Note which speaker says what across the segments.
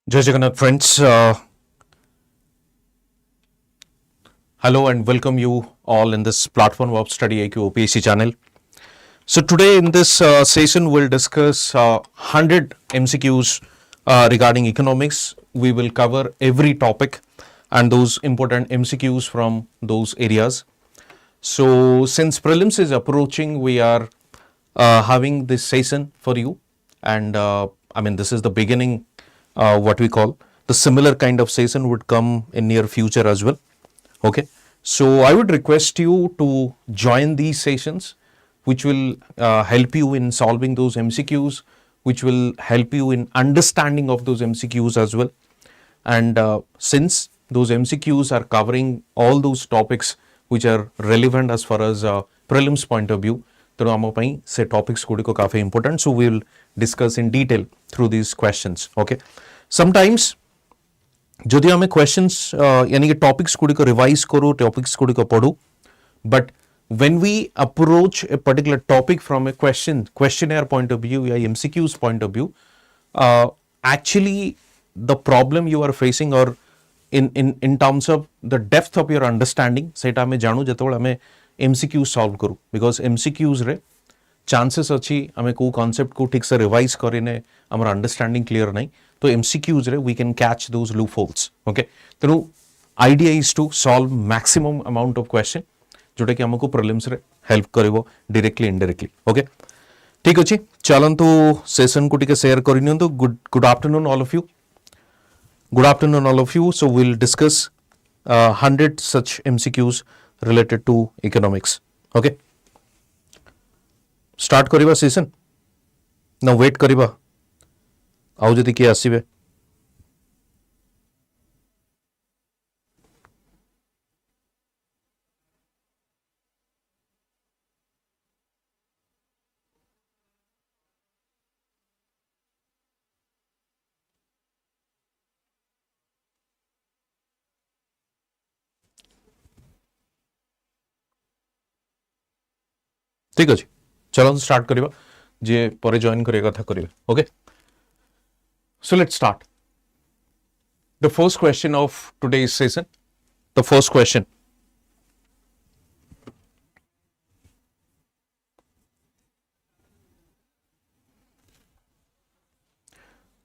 Speaker 1: Jai Jagannath friends, hello and welcome you all in this platform of StudyIQ OPSC channel. So today in this session we'll discuss 100 MCQs regarding economics. We will cover every topic and those important MCQs from those areas. So since prelims is approaching, we are having this session for you, and this is the beginning. What we call the similar kind of session would come in near future as well. Okay, so I would request you to join these sessions, which will help you in solving those MCQs, which will help you in understanding of those MCQs as well. And since those MCQs are covering all those topics which are relevant as far as prelims point of view, ତେଣୁ ଆମ ପାଇଁ ସେ topics ଗୁଡ଼ିକ କାଫି important, so we will discuss in detail through this questions. Okay, sometimes जदि आम questions यानी कि टॉपिक्स गुड़िक रिवाइज करूँ, टॉपिक्स गुड़िक पढ़ू, but when we approach a particular topic from a questioner point of view या MCQs point of view, actually the problem you are facing और in terms of the depth of your understanding सेटा आम जानू जो आम MCQs solve करूँ, because MCQs रे chances अच्छी आम को कॉन्सेप्ट को ठीक से रिवाइज करें आमर अंडरस्टैंडिंग क्लियर नहीं, तो एमसीक्यूज रे we can catch those loopholes. Okay, तेणु idea is to solve maximum amount of question जोटा कि आमको प्रिलिम्स रे हेल्प करिवो डायरेक्टली इनडायरेक्टली. ओके, ठीक अच्छे, चलतु सेशन को टिके शेयर करनियंतु. Good afternoon all of you. Good afternoon all of you. So we'll discuss 100 such MCQs related to economics. Okay, start करिबा सेशन ना वेट करिबा आउ जदि किए आसीबे. ठीक अच्छे, चलो स्टार्ट करिबा, जे परे जॉइन करिया कथा करिवे. Okay, so let's start. The first question of today's session, the first question.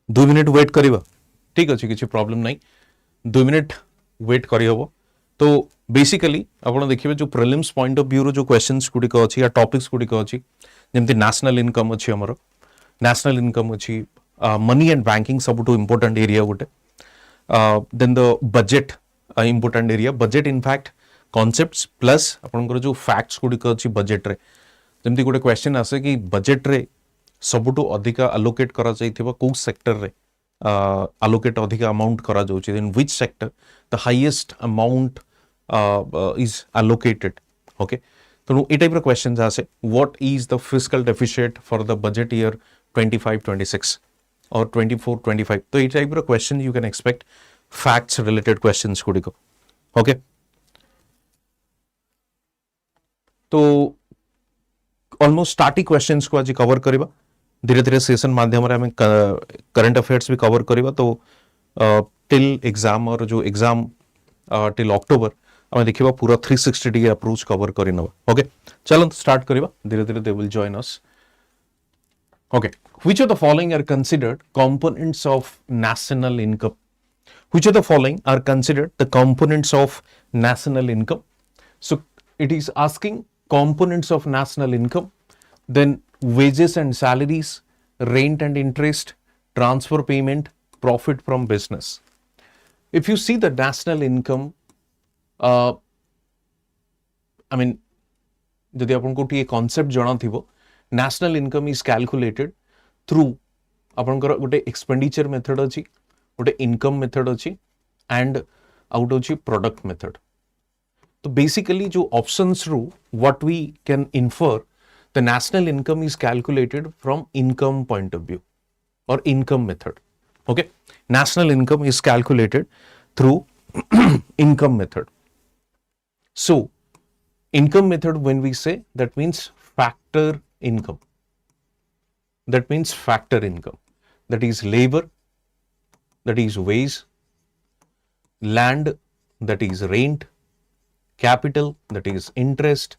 Speaker 1: दो मिनिट वेट करिबा, ठीक अच्छे, किसी प्रॉब्लम नहीं, 2 मिनिट वेट करी हबो. तो बेसिकली आप देखिए जो प्रिलिम्स पॉइंट ऑफ व्यू जो क्वेश्चंस गुड़िक अच्छी या टॉपिक्स गुड़िक अच्छी, जमती नेशनल इनकम अच्छी, आमर नेशनल इनकम अच्छी, मनी एंड बैंकिंग सबुठ इंपोर्टेंट एरिया गोटे, then the budget important area, budget in fact concepts plus आपंकर जो फैक्ट्स गुड़िक अच्छी बजेट रे, जमती गोटे क्वेश्चन आसे कि बजेट रे सबुठ अधिका अलोकेट करा जाइथिबा को सेक्टर रे अलोकेट अधिका अमाउंट करा जाउछि, in which sector the highest amount is allocated. Okay, so a type of questions are say what is the fiscal deficit for the budget year 25-26 or 24-25. So a type of question you can expect facts related questions could go. Okay, तो almost static questions को आज cover करिबा, धीरे धीरे session माध्यम रे हमें current affairs भी कवर करिबा. तो टिल एग्जाम और जो एग्जाम टिल अक्टोबर आम देखा पूरा 360 डिग्री अप्रोच कवर कर. ओके, चलो स्टार्ट करिबा, धीरे धीरे they will join us. Okay, which of the following are considered components of national income? Which of the following are considered the components of national income? So it is asking components of national income, then wages and salaries, rent and interest, transfer payment, profit from business. If you see the national income, जदि आपको T concept जना थिबो, national income is calculated through आपनकर गोटे expenditure method अछि, गोटे income method अछि and out अछि प्रोडक्ट मेथड. तो बेसिकली जो ऑप्शंस रू what we can infer, the national income is calculated from income point of view or income method. Okay, national income is calculated through income method. So income method, when we say, that means factor income, that means factor income, that is labor, that is wage, land, that is rent, capital, that is interest,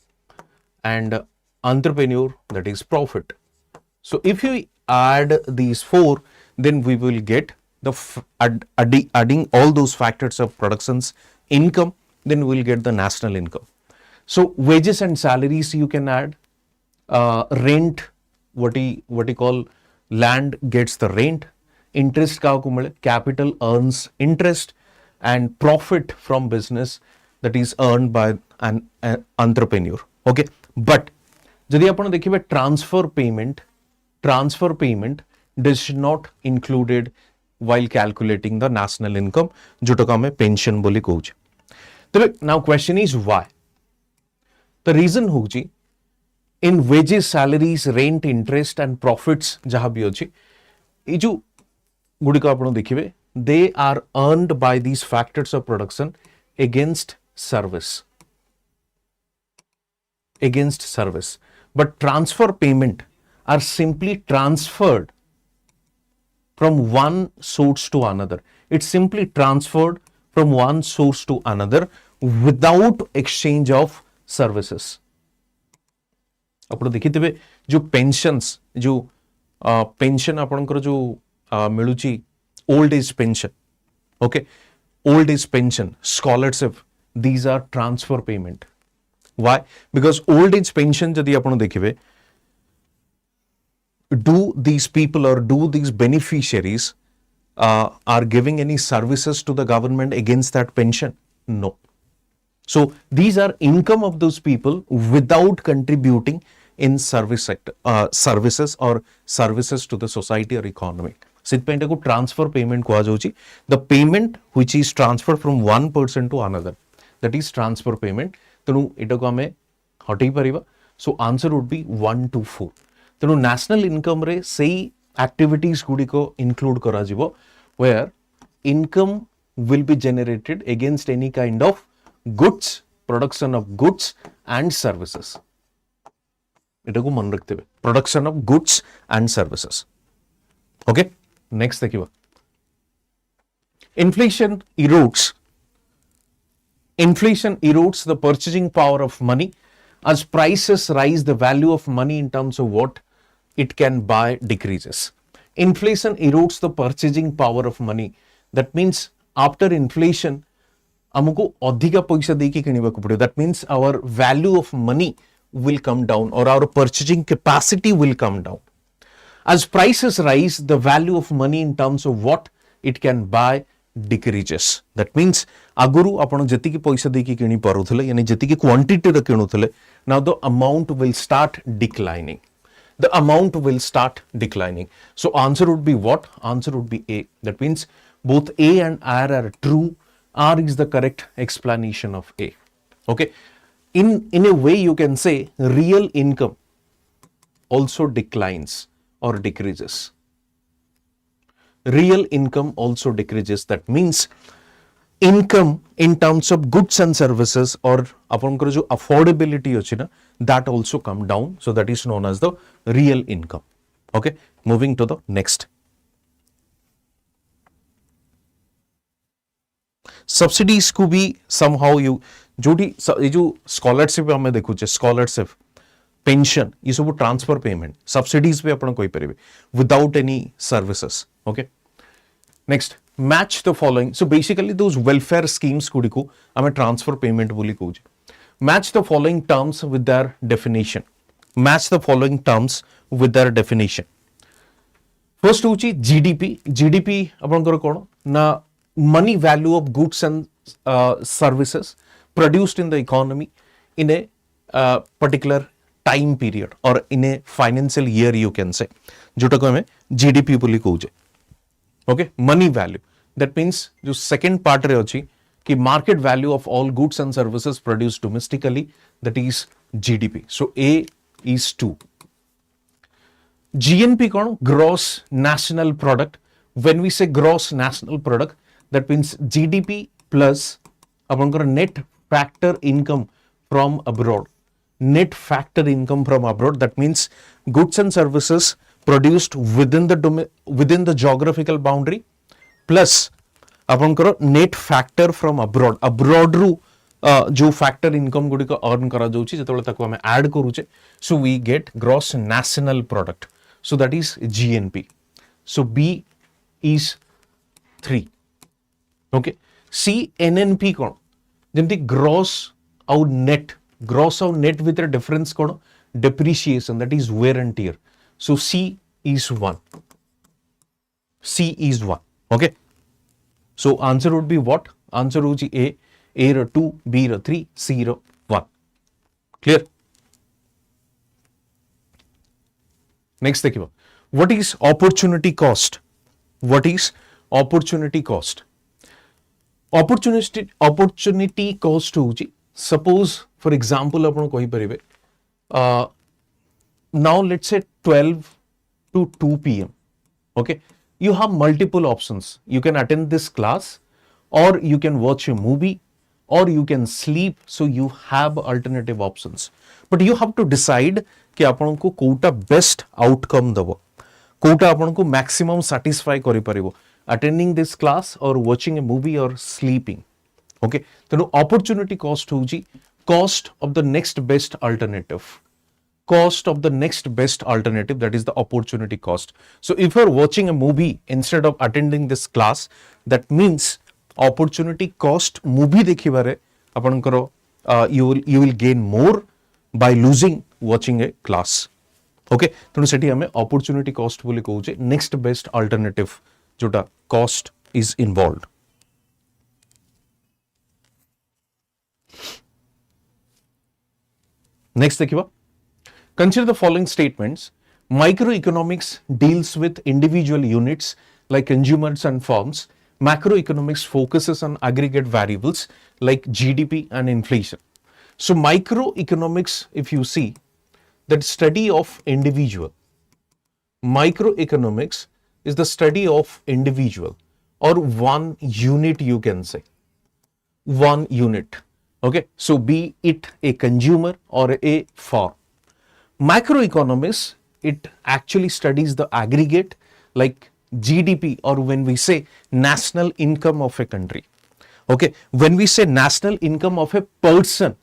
Speaker 1: and entrepreneur, that is profit. So if you add these four, then we will get the adding all those factors of production's income, then we will get the national income. So wages and salaries you can add, rent, what he call land gets the rent, interest capital earns interest, and profit from business that is earned by an entrepreneur. Okay, but जदि आपण देखिबे transfer payment does not included while calculating the national income, जोटका में pension बोली कहूचे. तो now question is why? The reason होची in wages, salaries, rent, interest and profits जहाँ भी होची, ये जो गुड़िका आपण देखिबे, they are earned by these factors of production against service. But transfer payment are simply transferred from one source to another. It's simply transferred from one source to another without exchange of services. ଆପଣ ଦେଖିଥିବେ जो pensions जो pension आपणकर जो मिलुची old age pension, okay, old age pension, scholarship, these are transfer payment. Why? Because old age pension जदि आपण देखिबे, do these people or do these beneficiaries are giving any services to the government against that pension? No. So these are income of those people without contributing in service sector, services or services to the society or economy. Sitpainta ko transfer payment kuha jauchi. The payment which is transferred from one person to another, that is transfer payment. Tenu ita ko ame hatai pariba. So answer would be 1 to 4. Tenu national income re sei activities gudiko include kara jibo where income will be generated against any kind of goods, production of goods and services. Ita ko man rakhte be, production of goods and services. Okay, next देखिए, inflation erodes the purchasing power of money. As prices rise, the value of money in terms of what it can buy decreases. Inflation erodes the purchasing power of money. That means after inflation, हमको अधिका पैसा देके किनिबाकु पड़े. That means our value of money will come down or our purchasing capacity will come down. As prices rise, the value of money in terms of what it can buy decreases. That means aguru आपण जति की पैसा देकी किनी परुथले यानी जति की quantity रे किनुथले, now the amount will start declining. The amount will start declining. So answer would be what? Answer would be A. That means both A and R are true. R is the correct explanation of A. Okay. In a way you can say real income also declines or decreases. Real income also decreases. That means income in terms of goods and services or apankar jo affordability hochi na, that also come down. So that is known as the real income. Okay, moving to the next. Subsidies को भी somehow you जोटी ये जो scholarship हमें देखु छे, scholarship, pension, ये सब transfer payment, subsidies पे आपण कोई परिबे without any services. Okay, next, match the following. So basically those welfare schemes गुडिको हमें ट्रांसफर पेमेंट बोली कहू छे. Match the following terms with their definition. Match the following terms with their definition. First होची जीडीपी. जीडीपी आपनकर कोन ना money value of goods and services produced in the economy in a particular time period or in a financial year you can say, जोटा को हमें GDP बोली कहूचे. Okay, money value. That means जो second part रे होची कि market value of all goods and services produced domestically, that is GDP. So A is 2. GNP कौन? Gross National Product. When we say gross national product, that means GDP plus apankar net factor income from abroad. Net factor income from abroad. That means goods and services produced within the geographical boundary plus आपनकर net factor from abroad रु जो factor income गुडी को earn करा जाउची जेतबेले ताको हम add करूचे so we get gross national product so that is GNP so B is 3 okay C NNP कोन जेमति ग्रॉस और नेट विथ डिफरेंस कोन depreciation that is wear and tear so C is 1 okay so answer would be what answer would be A ro 2 B ro 3 C ro 1 clear next देखिबा what is opportunity cost opportunity cost होची suppose for example आपण कहि परिबे now let's say 12 to 2 p.m. okay you have multiple options you can attend this class or you can watch a movie or you can sleep so you have alternative options but you have to decide कि आपन को Kota best outcome दबो कोटा आपन को maximum satisfy करि परिबो attending this class or watching a movie or sleeping okay तेनु opportunity cost होची cost of the next best alternative that is the opportunity cost so if you're watching a movie instead of attending this class that means opportunity cost movie dekhibare apankaro you will gain more by losing watching a class okay tenu seti ame opportunity cost boli कहूचे next best alternative jota cost is involved next देखिबा consider the following statements microeconomics deals with individual units like consumers and firms macroeconomics focuses on aggregate variables like GDP and inflation so microeconomics if you see that study of individual microeconomics is the study of individual or one unit you can say one unit okay so be it a consumer or a firm macroeconomics it actually studies the aggregate like GDP or when we say national income of a country okay when we say national income of a person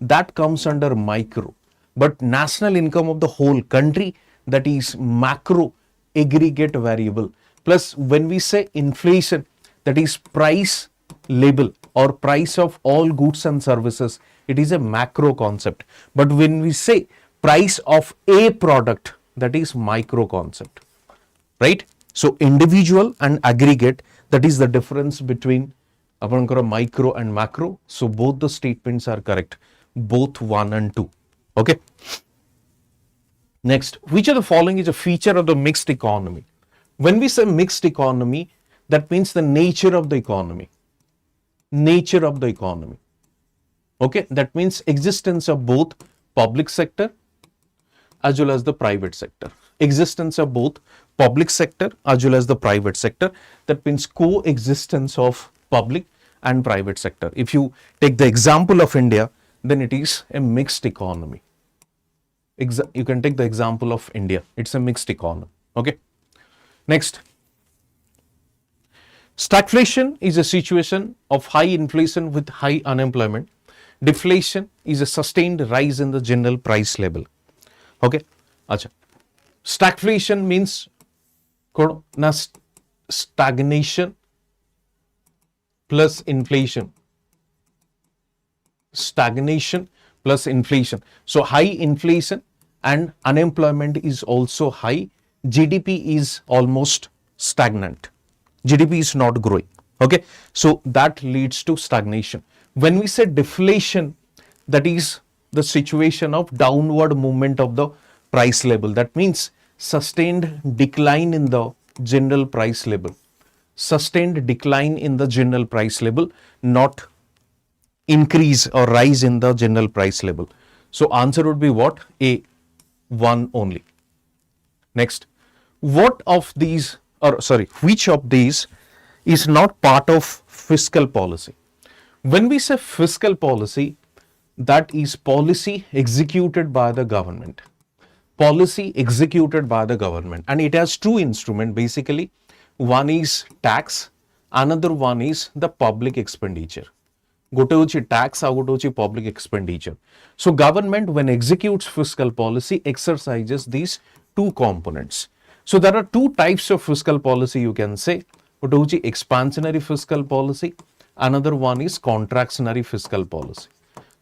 Speaker 1: that comes under micro but national income of the whole country that is macro aggregate variable plus when we say inflation that is price label or price of all goods and services it is a macro concept but when we say price of a product that is micro concept right so individual and aggregate that is the difference between apankara micro and macro so both the statements are correct both 1 and 2 okay next which of the following is a feature of the mixed economy when we say mixed economy that means the nature of the economy okay that means existence of both public sector as well as the private sector existence of both public sector as well as the private sector that means coexistence of public and private sector if you take the example of India then it is a mixed economy you can take the example of India it's a mixed economy okay next stagflation is a situation of high inflation with high unemployment deflation is a sustained rise in the general price level okay acha stagflation means na stagnation plus inflation so high inflation and unemployment is also high GDP is almost stagnant GDP is not growing okay so that leads to stagnation when we say deflation that is the situation of downward movement of the price level that means sustained decline in the general price level not increase or rise in the general price level so answer would be what A 1 only next which of these is not part of fiscal policy when we say fiscal policy that is policy executed by the government policy executed by the government, and it has two instruments basically. One is tax, another one is the public expenditure. Gote hochi tax, ଆଉ gote hochi public expenditure. So government when executes fiscal policy exercises these two components. So there are two types of fiscal policy you can say. Gote hochi expansionary fiscal policy, another one is contractionary fiscal policy.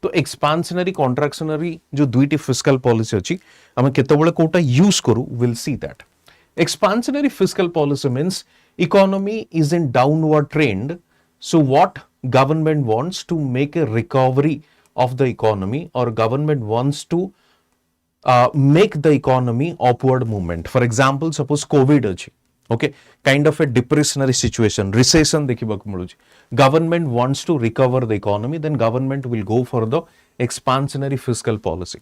Speaker 1: तो expansionary contractionary जो दुईटी fiscal policy अच्छी आम केतबेले कोटा use करू will see that expansionary fiscal policy means economy is in downward trend so what government wants to make a recovery of the economy और government wants to make the economy upward movement. For example, suppose COVID अछि, okay, kind of a depressionary situation, recession देखिबाकु मिलुछि. Government wants to recover the economy, then government will go for the expansionary fiscal policy.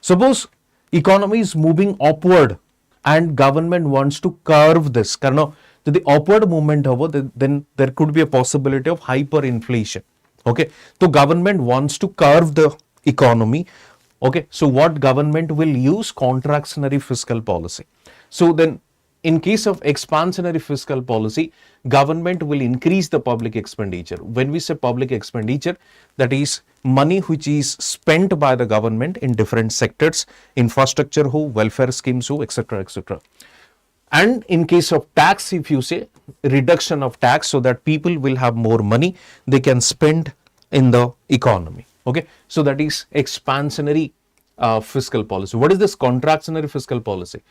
Speaker 1: Suppose economy is moving upward and government wants to curve this. कारण यदि upward movement हबो then there could be a possibility of hyperinflation. Okay, so government wants to curve the economy. Okay, so what government will use? Contractionary fiscal policy. So then in case of expansionary fiscal policy, government will increase the public expenditure. When we say public expenditure, that is money which is spent by the government in different sectors, infrastructure ho, welfare schemes ho, etc, etc. And in case of tax, if you say reduction of tax so that people will have more money they can spend in the economy. Okay, so that is expansionary fiscal policy. What is this contractionary fiscal policy?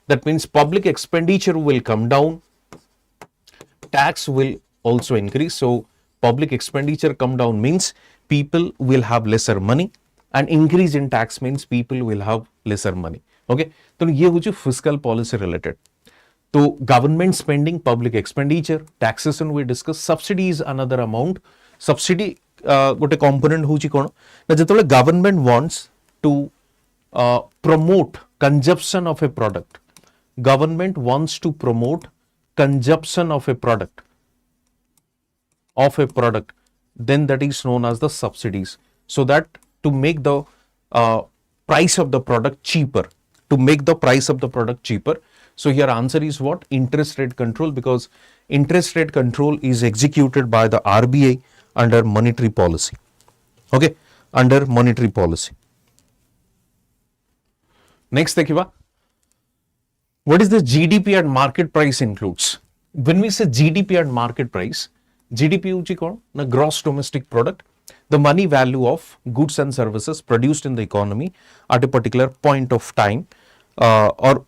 Speaker 1: That means public expenditure will come down, tax will also increase. So public expenditure come down means people will have lesser money, and increase in tax means people will have lesser money. Okay, तो ये हो जो fiscal policy related. तो government spending, public expenditure, taxation we discuss, subsidy is another amount. Subsidy गोटे component होची कोन ना जेतबेले government wants to promote consumption of a product. Government wants to promote consumption of a product, then that is known as the subsidies. So that to make the price of the product cheaper, So here answer is what? Interest rate control, because interest rate control is executed by the RBI under monetary policy. Okay, under monetary policy. Next देखिबा, what is the GDP and market price includes? When we say GDP and market price, GDP होची कोन ना gross domestic product, the money value of goods and services produced in the economy at a particular point of time, or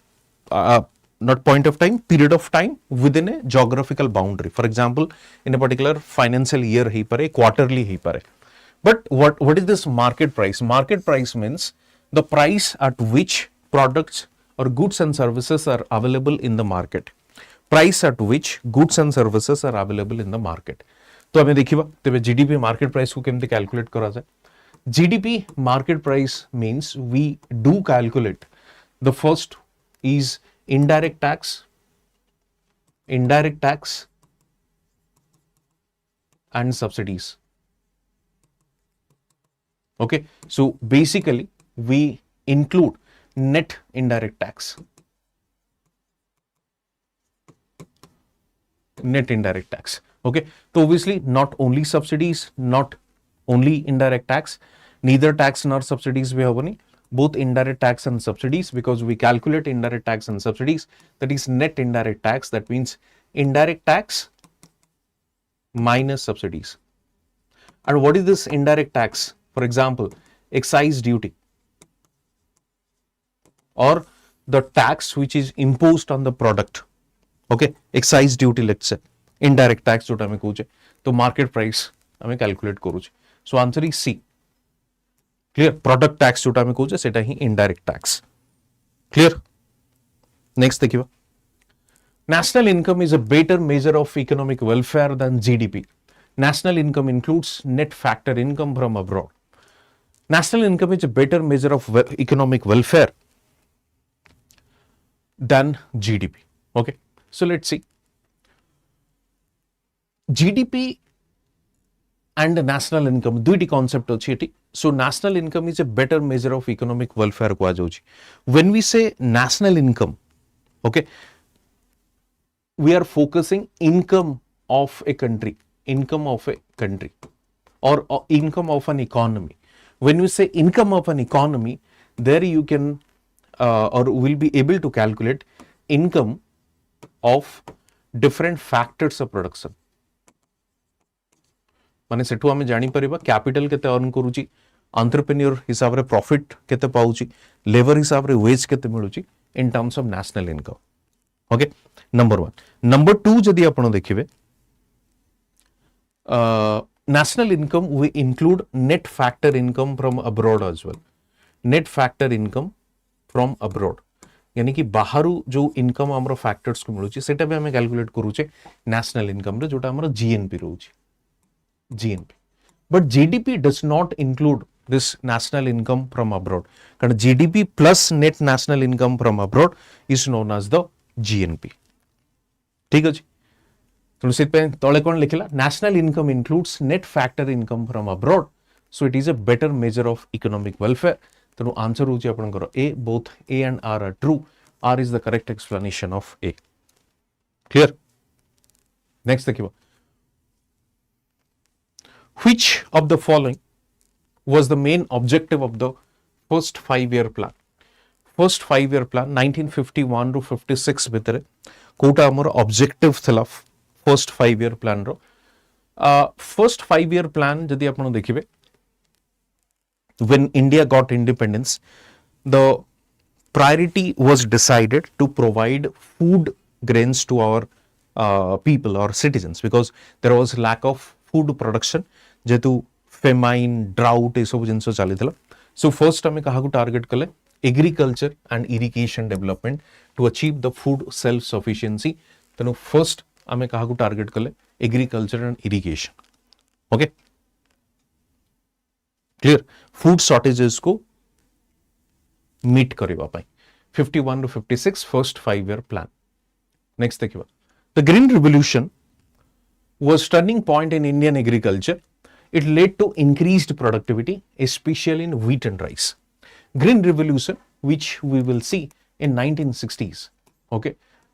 Speaker 1: not point of time, period of time within a geographical boundary. For example, in a particular financial year ही परे, quarterly ही परे. But what is this market price? Market price means the price at which products or goods and services are available in the market. Price at which goods and services are available in the market. तो हमें देखिबा तेबे GDP market price को केमते calculate करा जाए. GDP market price means we do calculate. The first is indirect tax and subsidies. Okay, so basically we include net indirect tax. Okay, so obviously not only subsidies, not only indirect tax, neither tax nor subsidies we have any, both indirect tax and subsidies, because we calculate indirect tax and subsidies, that is net indirect tax, that means indirect tax minus subsidies. And what is this indirect tax? For example, excise duty or the tax which is imposed on the product. Okay, excise duty, let's say, indirect tax जोटा हमें कहूचे, तो market price हमें calculate करूचे. So answer is C. Clear? Product tax जोटा हमें कहूचे सेटा ही indirect tax. Clear? Next देखिए, national income is a better measure of economic welfare than GDP. National income includes net factor income from abroad. National income is a better measure of economic welfare than GDP. Okay, so let's see. GDP and national income, दुईटी concept अच्छी है. So national income is a better measure of economic welfare kuha jauchi. When we say national income, okay, we are focusing income of a country, or income of an economy. When we say income of an economy, there you can or will be able to calculate income of different factors of production. माने सेठू आमे जानी परिबा capital केते earn करूची, entrepreneur हिसाब रे profit केते पाउची, labour हिसाब रे वेज केते मिलुची in terms of national income. Okay, number 1. Number 2 जदि आपण देखिबे national income we include net factor income from abroad as well. Net factor income from abroad यानी कि बाहरु जो इनकम हमरो फैक्टर्स को मिलुची सेटा भी हमें कैलकुलेट करूचे नेशनल इनकम रे जोटा हमरो GNP रहउची, GNP. But GDP does not include this national income from abroad. कारण GDP plus net national income from abroad is known as the GNP. ठीक अछि. तो से तले कौन लिखला national income includes net factor income from abroad, so it is a better measure of economic welfare. तेणु answer होची आपनकर A. Both A and R are true. R is the correct explanation of A. Clear. Next देखिबो, which of the following was the main objective of the first 5-year plan. First 5-year plan 1951 ରୁ 56 भितर कोटा हमर objective थिला first 5-year plan रो. First 5-year plan जदि आपण देखिबे, when India got independence, the priority was decided to provide food grains to our people or citizens, because there was lack of food production जेतु famine, drought ए सब जिंस चली थिला. So first हमें कहा को target कले agriculture and irrigation development to achieve the food self sufficiency. तेनु first आमे कहा को टारगेट कले agriculture and irrigation. Okay, clear. Food shortages को मीट करबा पई 51 ରୁ 56 फर्स्ट 5-year प्लान. नेक्स्ट देखिबा, the green revolution was turning point in Indian agriculture. It led to increased productivity specially in wheat and rice. Green revolution which we will see in 1960s. Okay,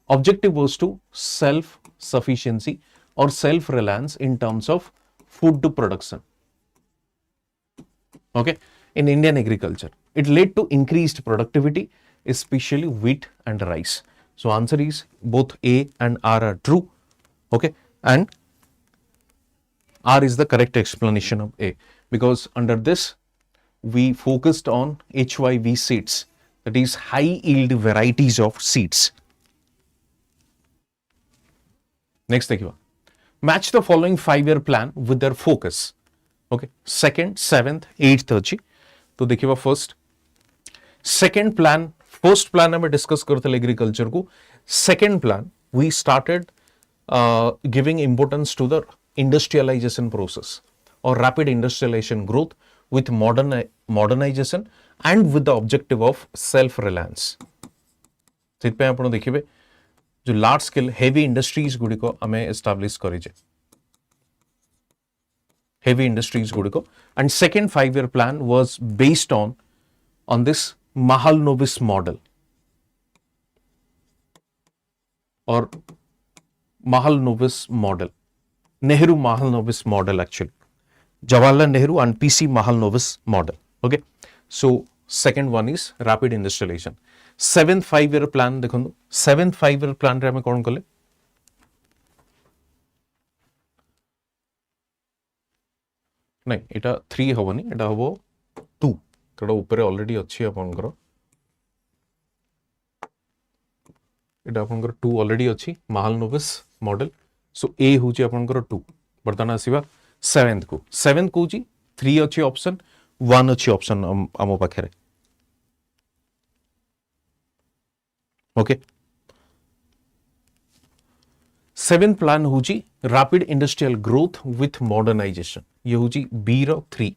Speaker 1: objective was to self sufficiency or self reliance in terms of food production. Okay, in Indian agriculture it led to increased productivity, especially wheat and rice. So answer is both A and R are true. Okay, and R is the correct explanation of A, because under this we focused on HYV seeds, that is high yield varieties of seeds. Next देखिए, match the following 5-year plan with their focus. Okay, second, 7th, 8th अच्छी. तो देखिए first second plan, first plan हमें discuss करते agriculture को. Second plan we started giving importance to the industrialization process और rapid industrialization growth with modernization and with the objective of self reliance. सेट आपण देखिबे जो लार्ज स्केल हेवी इंडस्ट्रीज गुडी को हमें एस्टैब्लिश करिजे, हेवी इंडस्ट्रीज गुडी को. And second 5-year plan was based on this Mahalanobis model और Mahalanobis model, Nehru Mahalanobis model actually, Jawaharlal Nehru and PC Mahalanobis model. Okay, so second one is rapid industrialization. 7th 5-year plan देखो, 7th 5-year plan रे हमें कौन कले नहीं इटा 3 हवनी, इटा हबो 2 कड़ा ऊपर ऑलरेडी अच्छी आपनकर, इटा आपनकर 2 ऑलरेडी अच्छी महालनोबिस मॉडल. सो ए होची आपनकर 2. बर्तमान आसीबा 7th को. 7th को जी 3 अच्छी ऑप्शन, 1 अच्छी ऑप्शन आमो पाखे. ओके, 7th प्लान होची rapid industrial growth with modernisation. ये होची बी रो 3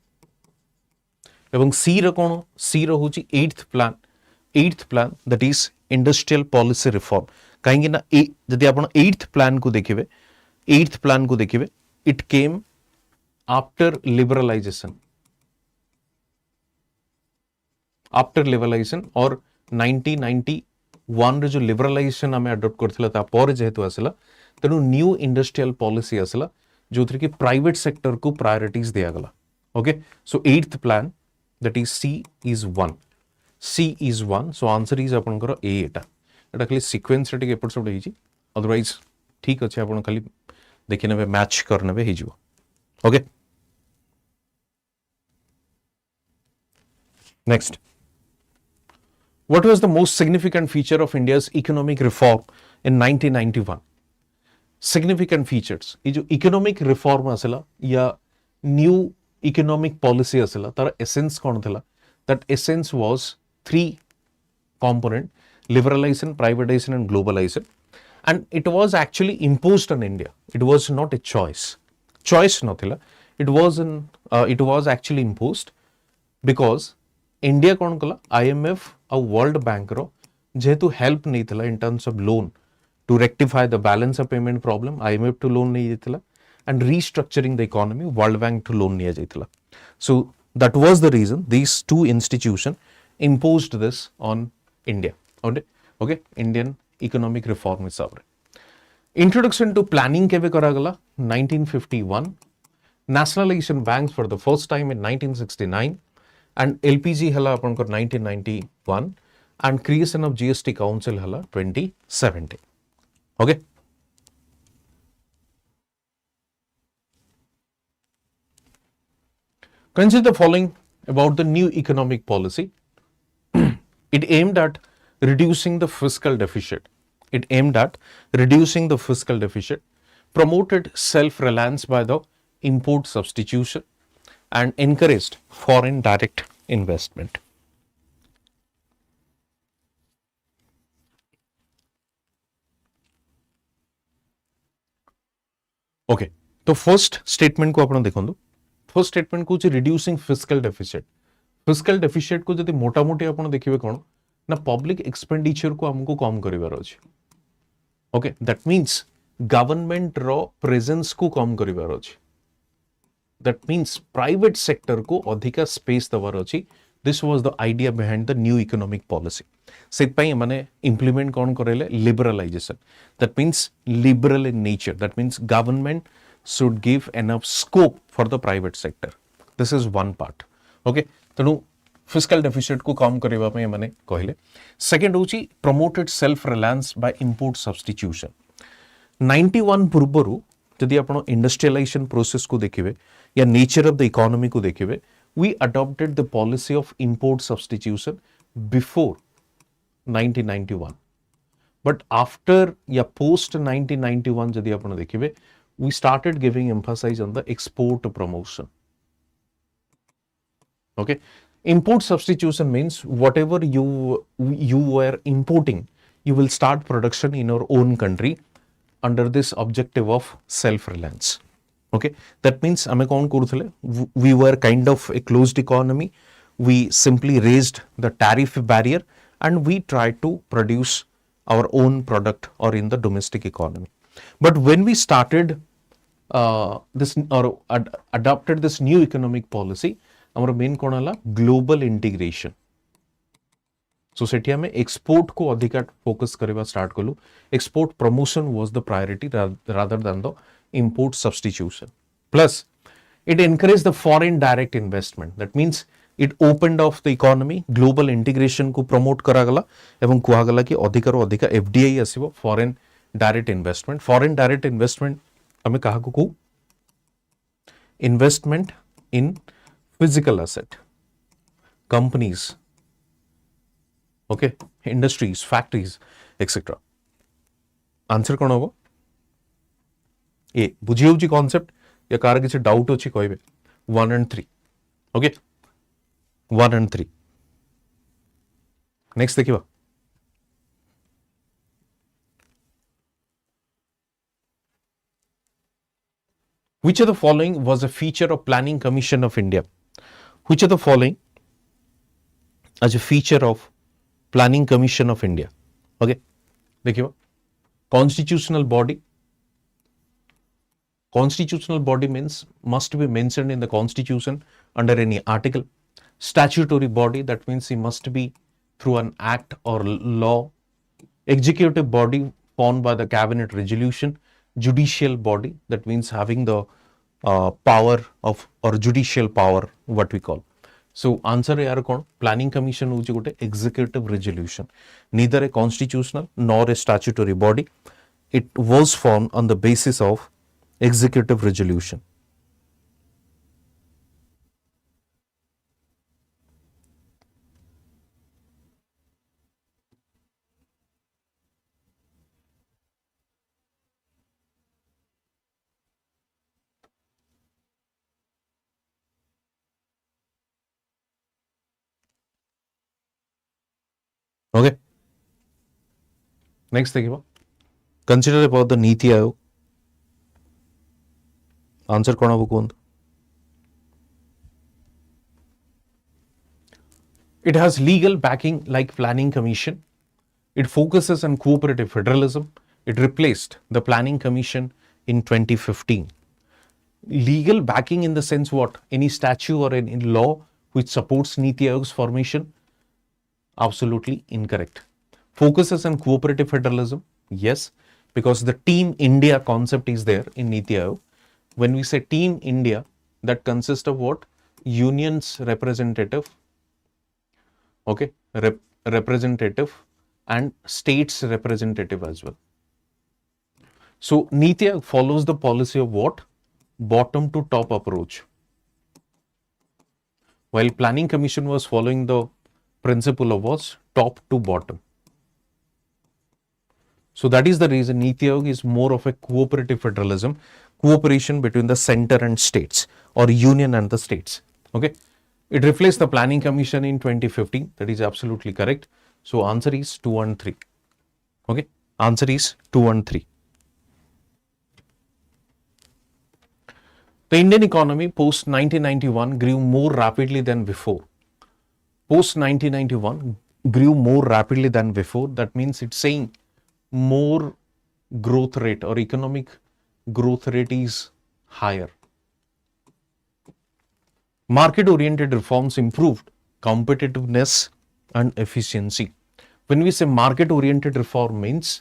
Speaker 1: एवं सी रो कोन, सी रो होची 8th plan. 8th plan that is industrial policy reform. कहीं ना जदि आपण 8th प्लान को देखिबे, 8th प्लान को देखिबे, it came after liberalization. After liberalization और 1991 रे जो लिबरलाइजेशन आम अडप्ट करथिला ता पर जेहेतु आसला तेणु न्यू इंडस्ट्रियल पॉलिसी आसला जो थी कि प्राइवेट सेक्टर को प्रायोरिटीज दिया गला. Okay, so 8th plan that is C is 1. C is 1. So answer is आपनकर ए. एटा खाली सीक्वेंस रे एपट सब होई, अदरवाइज ठीक अच्छे आप खाली देखि नेबे मैच कर नेबे हे जिवो. Okay, next, what was the most significant feature of India's economic reform in 1991? Significant features, ये जो economic reform आसला या new economic policy आसला तार essence कौन थला? That essence was 3 component: liberalization, privatization and globalization. And it was actually imposed on India. It was not a choice. Choice नथिला. It was actually imposed because India कौन कला? IMF और World Bank रो जेहेतु help नहीं थला in terms of loan to rectify the balance of payment problem. IMF to loan नहीं देथिला and restructuring the economy. World Bank to loan नहीं जाइथिला. So that was the reason these two institutions imposed this on India. Okay, Indian economic reform is over. Introduction to planning केवे करा गला? 1951. Nationalization banks for the first time in 1969 and LPG हला अपन को 1991 and creation of GST council हला 2017. Okay. Consider the following about the new economic policy. It aimed at reducing the fiscal deficit. It aimed at reducing the fiscal deficit, promoted self-reliance by the import substitution, and encouraged foreign direct investment. Okay, तो first statement को आपण देखंदु. First statement को reducing fiscal deficit. Fiscal deficit को जदि मोटा मोटी आपण देखिबे कोन ना पब्लिक एक्सपेंडिचर को हमको कम करिवार अछि. ओके, दैट मीन्स गवर्नमेंट रो प्रेजेंस को कम करिवार अछि. दैट मीन्स प्राइवेट सेक्टर को अधिका स्पेस दवार अछि. This was the idea behind the new economic policy. सेट पई माने इंप्लीमेंट कोन करेले? Liberalisation. That means liberal in nature. That means government should give enough scope for the private sector. This is one part. Okay, तेणु fiscal deficit को कम करबा पे माने कहले. सेकंड होची promoted self reliance by import substitution. 91 पूर्वरु यदि आपण इंडस्ट्रियलाइजेशन प्रोसेस को देखिबे या नेचर ऑफ द इकोनॉमी को देखिबे, we adopted the policy of import substitution before 1991. But after या post 1991 यदि आपण देखिबे, we started giving emphasis on the export promotion. Okay, import substitution means whatever you were importing, you will start production in your own country under this objective of self-reliance. Okay, that means ame kon kuruthile, we were kind of a closed economy. We simply raised the tariff barrier and we tried to produce our own product or in the domestic economy. But when we started this or adopted this new economic policy, our main कौन हला? Global integration. सो सेठी हमें export को अधिक focus करवा start कलु. Export promotion was the priority rather than the import substitution. Plus it encourage the foreign direct investment. That means it opened off the economy. Global integration को promote करागला एवं कुहागला कि अधिकार अधिक एफडीआई आसीबो, foreign direct investment. Foreign direct investment हमें कहा को investment in physical asset, companies, okay, industries, factories etcetera. Answer कौन होगा? ए. बुझी होची कॉन्सेप्ट या कार किसी डाउट होची कहबे? 1 and 3. Okay, 1 and 3. नेक्स्ट देखिबा. Which of the following was a feature of Planning Commission of India? Which of the following as a feature of Planning Commission of India? Okay, देखिए, constitutional body. Constitutional body means must be mentioned in the constitution under any article. Statutory body, that means it must be through an act or law. Executive body formed by the cabinet resolution. Judicial body, that means having the power of or judicial power, what we call. So answer here kon planning commission hoji gote executive resolution, neither a constitutional nor a statutory body. It was formed on the basis of executive resolution. Okay. Next thing, consider about the NITI Aayog. Answer kona bukundu. It has legal backing like planning commission. It focuses on cooperative federalism. It replaced the planning commission in 2015. Legal backing in the sense what? Any statute or any law which supports NITI Aayog's formation? Absolutely incorrect. Focuses on cooperative federalism? Yes, because the Team India concept is there in NITI Aayog. When we say Team India, that consists of what? Unions representative, okay, representative and states representative as well. So NITI Aayog follows the policy of what? Bottom to top approach. While Planning Commission was following the principle of was top to bottom. So that is the reason NITI Aayog is more of a cooperative federalism, cooperation between the center and states or union and the states. Okay. It replaced the Planning Commission in 2015. That is absolutely correct. So answer is 2 and 3. Okay. Answer is 2 and 3. The Indian economy post 1991 grew more rapidly than before. Post 1991 grew more rapidly than before. That means it's saying more growth rate or economic growth rate is higher. Market oriented reforms improved competitiveness and efficiency. When we say market oriented reform means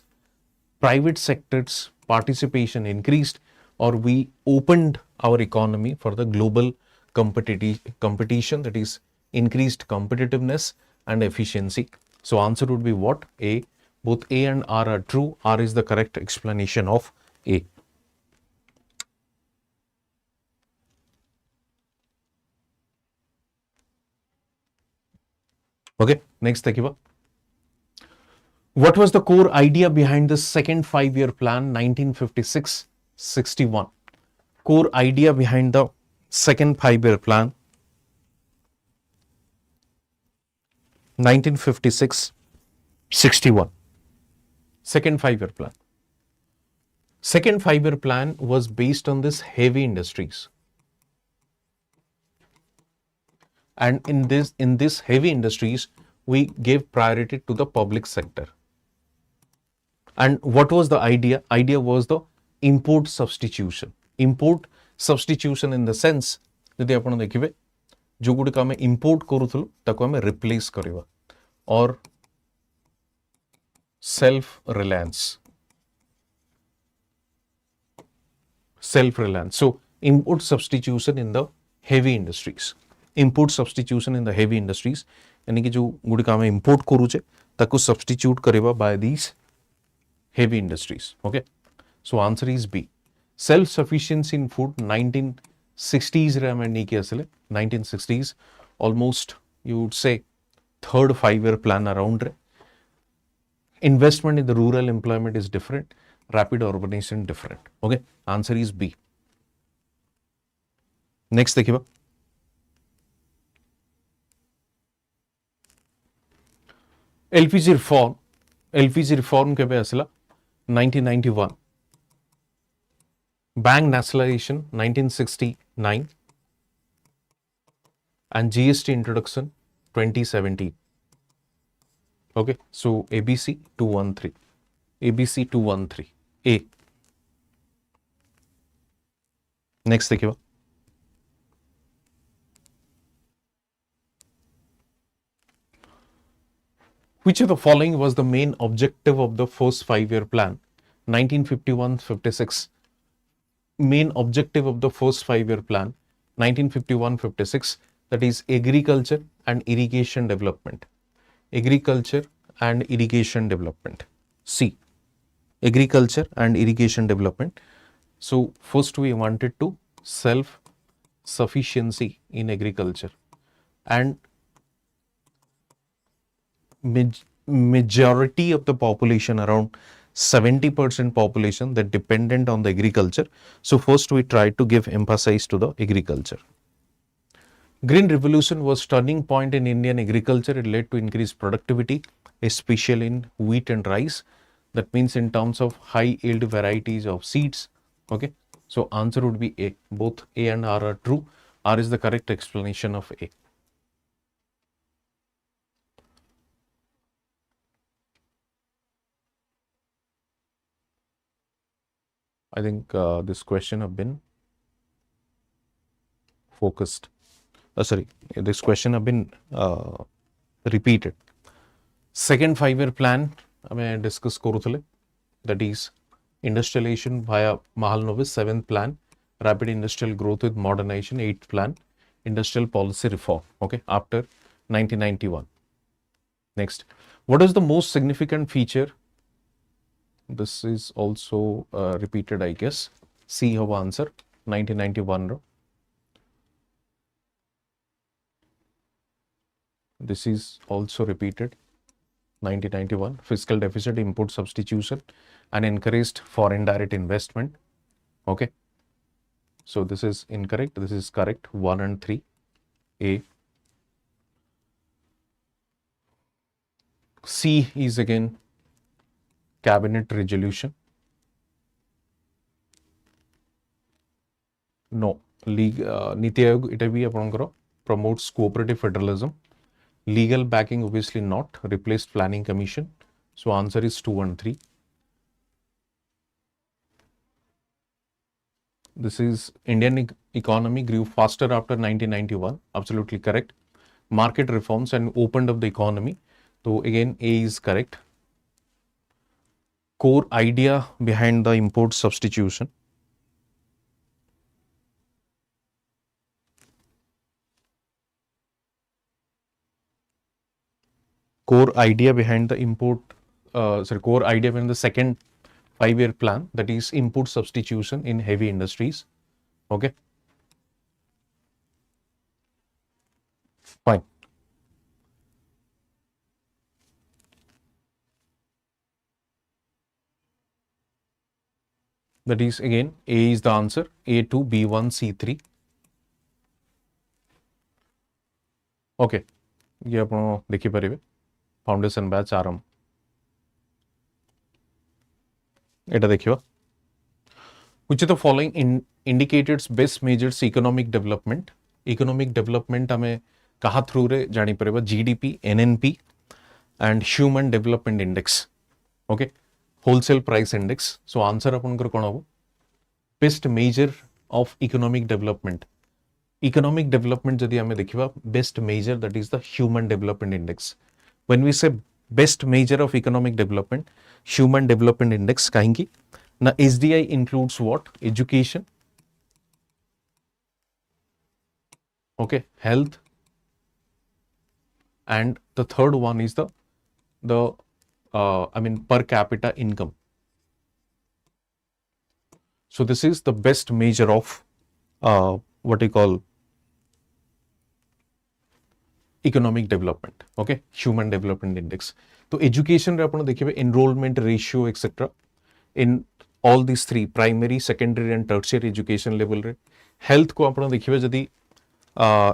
Speaker 1: private sector's participation increased or we opened our economy for the global competition, that is increased competitiveness and efficiency. So answer would be what? A. Both A and R are true. R is the correct explanation of A. Okay, next Takiba. What was the core idea behind the second 5-year plan 1956-61? Core idea behind the second 5-year plan 1956-61. Second 5-year plan. Second 5-year plan was based on this heavy industries. And in this heavy industries, we gave priority to the public sector. And what was the idea? Idea was the import substitution. Import substitution in the sense ଯଦି ଆପଣ ଦେଖିବେ जो गुड़िक आम import करूँ ताको आम replace करवा और self reliance so import substitution in the heavy industries. Import substitution in the heavy industries यानी कि जो गुड़िक आम इम्पोर्ट करूचे ताको substitute करवा by these heavy industries. Okay, so answer is B. Self sufficiency in food 1960s रे आम नहीं किया असले 1960s almost you would say third 5-year plan around रे. Investment in the rural employment is different, rapid urbanization different. Okay, answer is B. Next देखिए LPG reform के असला 1991, bank nationalization 1969 and GST introduction 2017. Okay, so ABC 213. ABC 213. A. Next देखिए Which of the following was the main objective of the first 5-year plan? 1951-56. Main objective of the first 5-year plan, 1951-56, that is agriculture and irrigation development. Agriculture and irrigation development. C. Agriculture and irrigation development. So first we wanted to self-sufficiency in agriculture, and majority of the population, around 70% population, that dependent on the agriculture. So first we tried to give emphasis to the agriculture. Green revolution was turning point in Indian agriculture. It led to increased productivity, especially in wheat and rice. That means in terms of high yield varieties of seeds. Okay, so answer would be A. Both A and R are true. R is the correct explanation of A. I think this question have been focused. This question have been repeated. Second 5-year plan I discuss korutile, that is industrialization via Mahalanobis. 7th plan, rapid industrial growth with modernization. 8th plan, industrial policy reform. Okay, after 1991. Next, what is the most significant feature? This is also repeated, I guess. C have answer, 1991. This is also repeated, 1991. Fiscal deficit, import substitution, and encouraged foreign direct investment. Okay, so this is incorrect. This is correct. 1 and 3. A. C is again cabinet resolution. No. NITI Aayog ita bhi apankara promotes cooperative federalism. Legal backing obviously not. Replaced planning commission. So answer is 2 and 3. This is Indian economy grew faster after 1991. Absolutely correct. Market reforms and opened up the economy. So again A is correct. Core idea behind the import substitution. Core idea behind the core idea behind the second 5-year plan, that is import substitution in heavy industries. Okay, fine. That is again A is the answer. A2, B1, C3. Okay, ये आपण देखि परिबे foundation batch आरंभ एटा देखियो. Which of the following indicates best measures economic development? Economic development हमें कहा through रे जानी परिबा GDP, NNP and Human Development Index. Okay, wholesale price index. So answer आपनकर कोन हबो? Best measure of economic development. Economic development जदि हमें देखिबा best measure, that is the Human Development Index. When we say best measure of economic development, Human Development Index, kahinki na SDI includes what? Education, okay, health, and the third one is the per capita income. So this is the best measure of what we call economic development. Okay, Human Development Index. So education रे आपण देखिबे enrollment ratio etc. in all these three, primary, secondary and tertiary education level रे. Health को आपण देखिबे जदि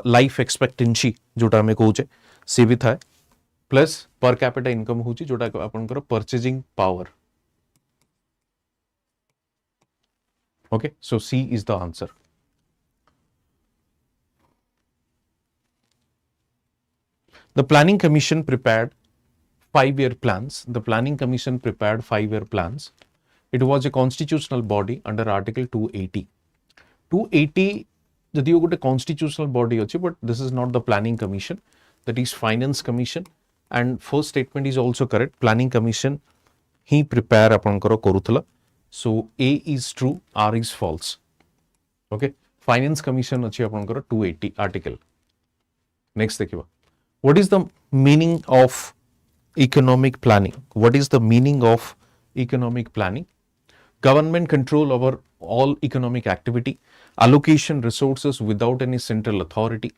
Speaker 1: life expectancy जोटा हमें कहूचे से भी थाए, plus per capita income होची जोटा आपनकर purchasing power. Okay, so C is the answer. The Planning Commission prepared 5-year plans. The Planning Commission prepared 5-year plans. It was a constitutional body under Article 280. 280, the constitutional body, but this is not the Planning Commission. That is Finance Commission and first statement is also correct. Planning Commission he prepare apankar koruthila. So A is true, R is false. Okay. Finance Commission achi apankar 280 article. Next dekhiba. What is the meaning of economic planning? What is the meaning of economic planning? Government control over all economic activity, allocation resources without any central authority,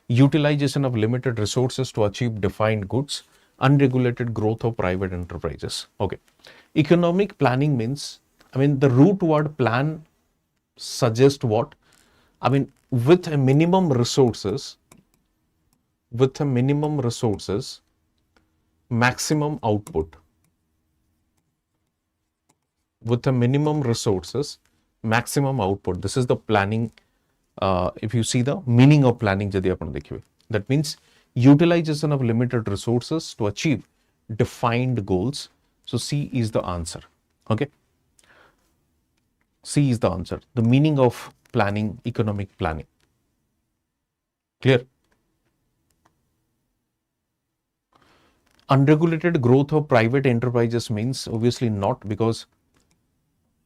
Speaker 1: utilization of limited resources to achieve defined goods, unregulated growth of private enterprises. Okay. Economic planning means, the root word plan suggests what? With a minimum resources, maximum output. With a minimum resources, maximum output. This is the planning. If you see the meaning of planning, that means utilization of limited resources to achieve defined goals. So C is the answer. Okay. C is the answer. The meaning of planning, economic planning. Clear? Unregulated growth of private enterprises means obviously not, because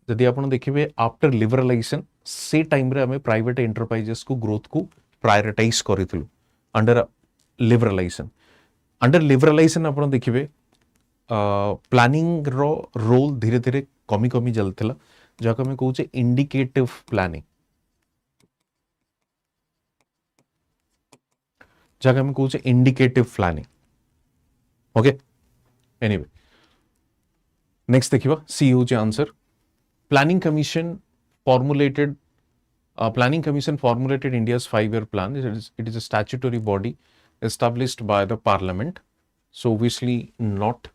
Speaker 1: जदि आपण देखिबे after liberalisation से time रे हमें private enterprises को growth को prioritise करिथिलु under liberalisation आपण देखिबे planning रो role धीरे धीरे कमी कमी चलथिला जाको हमें कहू छे इंडिकेटिव प्लानिंग, जाको हमें कहू छे indicative planning. Okay. Anyway next देखिबा सी होचे answer. Planning Commission formulated India's 5-year plan. It is a statutory body established by the Parliament. So obviously not.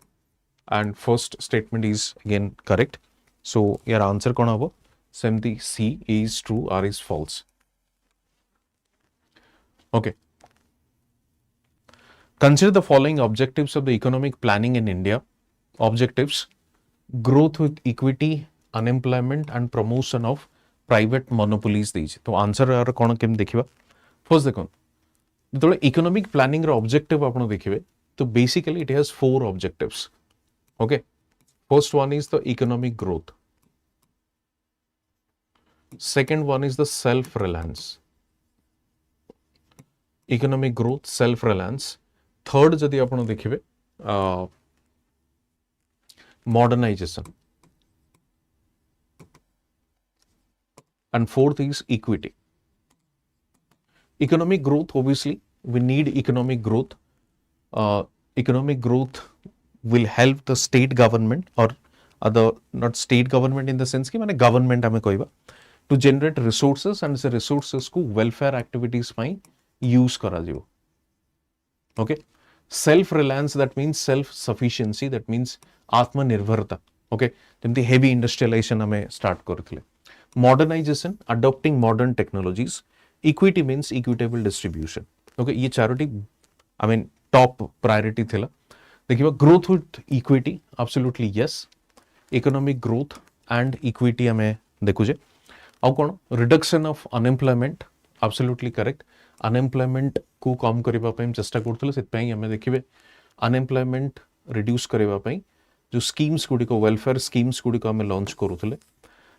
Speaker 1: And first statement is again correct. So your answer kona hobo? Semti C is true, R is false. Okay. Consider the following objectives of the economic planning in India. Objectives: growth with equity, unemployment and promotion of private monopolies ଦେଇଛି. तो answer यार कौन केम देखिबा. First देखो जो economic planning रो objective आपण देखिबे तो basically it has 4 objectives. Okay. First one is the economic growth, second one is the self reliance. Economic growth, self reliance. Third जदि आपण देखिबे modernisation, and fourth is equity. Economic growth, obviously we need economic growth. Economic growth will help the state government or other, not state government in the sense कि माने government हमें कहबा to generate resources and से resources को welfare activities ପାଇଁ use करा जिवो. Okay. Self reliance, that means self sufficiency, that means आत्मनिर्भरता. Okay. जेमती heavy industrialization हमें start करथिले. Modernization, adopting modern technologies. Equity means equitable distribution. Okay, ये चारोटी top priority थिला. देखिए growth with equity, absolutely yes. Economic growth and equity हमें देखो जे. आउ कौन? Reduction of unemployment, absolutely correct. Unemployment को कम करिबा पई चेष्टा करथले, सेत पई हमें देखिबे unemployment reduce करिबा पई जो schemes गुडी को welfare schemes गुडी को हमें launch करूथले.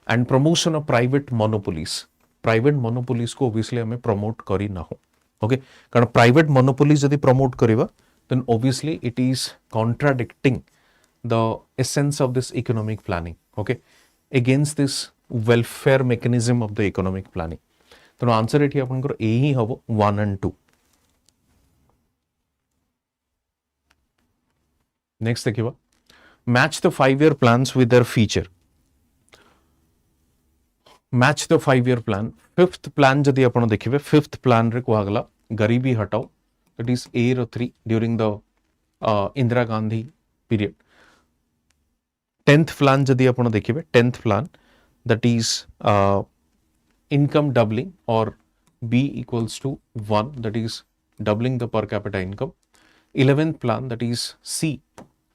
Speaker 1: And promotion of private monopolies. Private monopolies को obviously हमें promote करी ना हो. Okay. कारण private monopolies यदि promote करिबा, then obviously it is contradicting the essence of this economic planning. Okay. Against this welfare mechanism of the economic planning. तो answer एठी आपनकर ए ही हबो 1 and 2. नेक्स्ट देखिबा match the 5-year plans with their feature. Match the 5-year plan. Fifth plan जदि आपण देखिबे, fifth plan रे कुआगला गरीबी हटाओ, दैट इज ए रो 3 during the Indira Gandhi period. 10th plan जदि आपण देखिबे, 10th plan that is income doubling or B equals to 1, that is doubling the per capita income. 11th plan, that is C,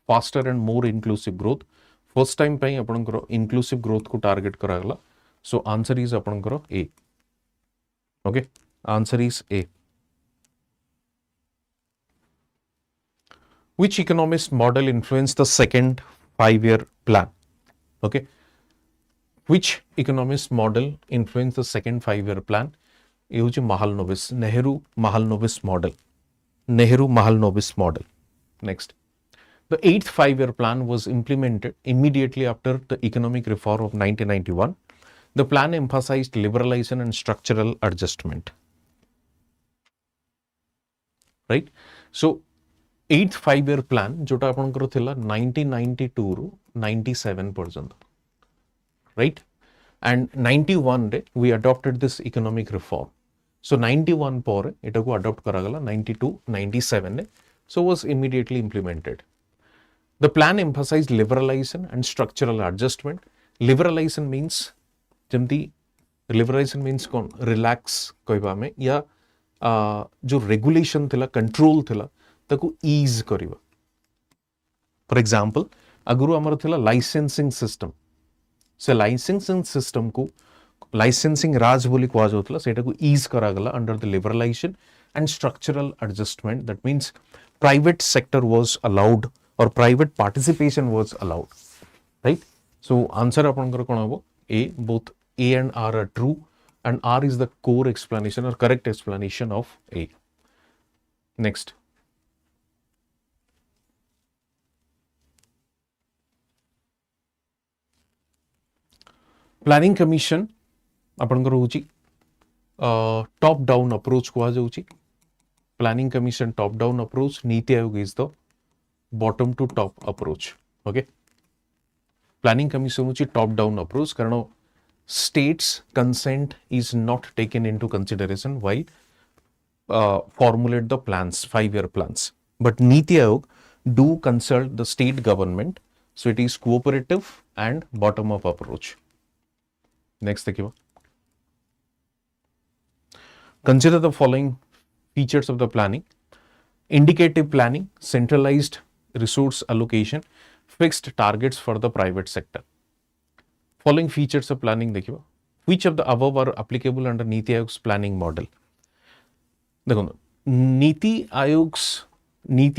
Speaker 1: faster and more inclusive growth. First time ପାଇଁ ଆପଣଙ୍କର inclusive growth को target କରାଗଲା. So answer is ଆପଣଙ୍କର A. Okay, answer is A. which economist model influenced the second 5-year plan? Okay, which economist model influenced the second 5-year plan? ये होची Mahalanobis, Nehru Mahalanobis model. Nehru Mahalanobis model. Next, the 8th 5-year plan was implemented immediately after the economic reform of 1991. The plan emphasized liberalization and structural adjustment. Right? So, 8th 5-year plan, जोटा आपनकर थिला 1992 रू 97 पर्यंत. Right? And 91 रे we adopted this economic reform. So 91 पर इटा को adopt करा गला 92, 97 ने. So was immediately implemented. The plan emphasized liberalization and structural adjustment. Liberalization means जमती liberalization means कौन relax कहबा में या जो regulation थिला control थिला ताको ease करिवा. For example, अगुरु हमर थिला licensing system. से लाइसेंसिंग सिस्टम को लाइसेंसिंग राज बोली कहा जाउतला सेटा को ईज करा गला under the liberalization and structural adjustment. That means private sector was allowed और private participation was allowed. Right? So answer आपनकर कोन हबो A. Both A and R are true and R is the core explanation और correct explanation of A. Next, planning commission आपनकर होची top down approach कहा जाउची. Planning commission top down approach, NITI Aayog is the bottom to top approach. Okay, planning commission होची top down approach कारण states consent is not taken into consideration while formulate the plans 5-year plans, but NITI Aayog do consult the state government, so it is cooperative and bottom up approach. Next, देखिए, consider the following features of the planning: indicative planning, centralized resource allocation, fixed targets for the private sector. Following features of planning देखिए, which of the above are applicable under नीति आयोग's planning model? देखो, NITI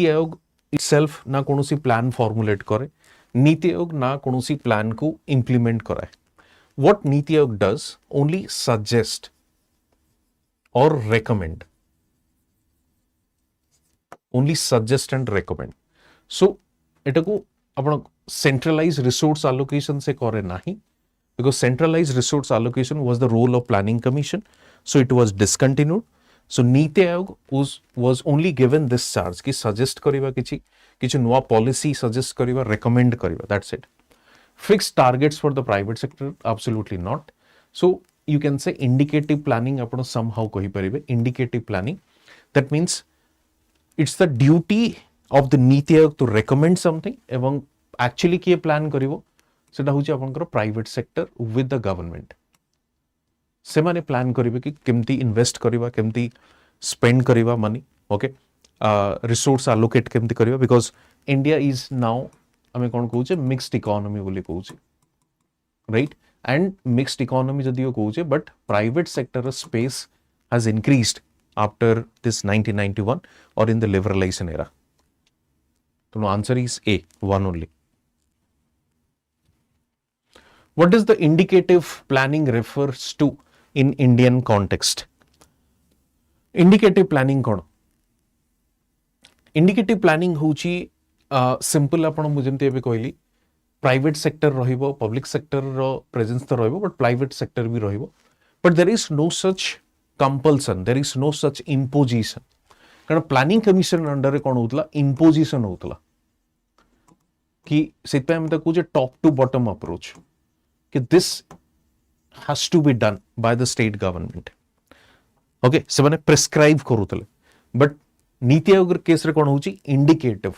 Speaker 1: Aayog itself ना कौनसी plan formulate करे, नीति आयोग ना कौनसी plan को implement कराए. What NITI Aayog does, only suggest or recommend. Only suggest and recommend. So, इटा को अपना centralized resource allocation से करे नहीं, because centralized resource allocation was the role of planning commission, so it was discontinued. So, NITI Aayog was only given this charge कि suggest करिवा किछि नुआ policy suggest करिवा, recommend करिवा. That's it. Fixed targets for the private sector, absolutely not. So you can say indicative planning आपण somehow कहि परिबे. Indicative planning, that means it's the duty of the NITI Aayog to recommend something एवं actually किए plan करिवो सेटा होची आपनकर private sector with the government. से माने plan करिबे कि केमती invest करिवा, केमती spend करिवा money. Okay, resource allocate केमती करिवा, because India is now हमें कौन कहूचे मिक्स्ड इकोनॉमी बोली कहूचे. राइट? एंड मिक्स्ड इकोनॉमी जदियो कहूचे, but private sector space has increased after this 1991 और इन द लिबरलाइजेशन एरा. तो answer is A, one only. What is the indicative planning refers to in Indian context? Indicative planning कौन? Indicative planning होची simple आपण मुझे एबे कहली private sector रहिबो, public sector रो प्रेजेंस तो रहिबो, बट प्राइवेट सेक्टर भी रहिबो, but there is no such compulsion, there is no such imposition. कारण प्लानिंग कमिशन अंडर रे कोन होतला, इम्पोजिशन होतला कि सेत पे हम त कुछ टॉप टू बॉटम अप्रोच कि this has to be done by the state government. Okay, से माने prescribe करूतले, but NITI Aayog case रे कोन होची इंडिकेटिव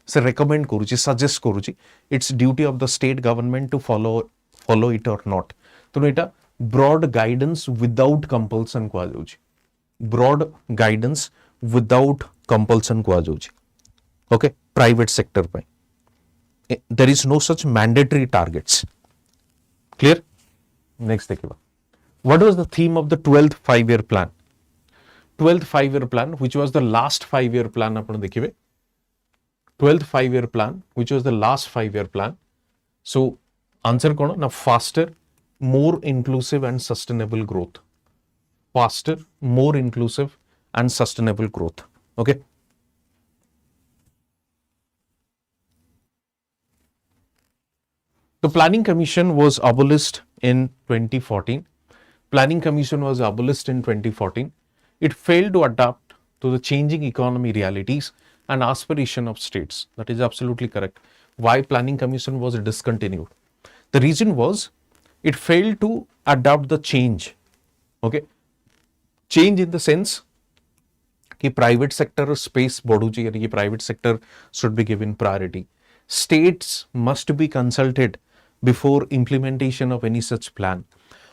Speaker 1: से रेकमेंड करूची, सजेस्ट करूची. It's duty of the state government to follow it or not. तो एटा ब्रॉड गाइडेंस विदाउट कंपल्सन कहा जाउची. ब्रॉड गाइडेंस विदाउट कंपल्सन कहा जाउची. ओके, प्राइवेट सेक्टर पे there is no such mandatory targets. Clear? Next देखिबा, what was the theme of the 12th 5-year plan? 12th 5-year plan which was the last 5-year plan आपण देखिबे. 12th 5-year plan, which was the last 5-year plan. So answer kono na faster, more inclusive and sustainable growth. Faster, more inclusive and sustainable growth. Okay. The Planning Commission was abolished in 2014. Planning Commission was abolished in 2014. It failed to adapt to the changing economy realities and aspiration of states. That is absolutely correct. Why Planning Commission was discontinued? The reason was it failed to adapt the change. Okay, change in the sense कि private sector space बढ़ुची यानी कि private sector should be given priority. States must be consulted before implementation of any such plan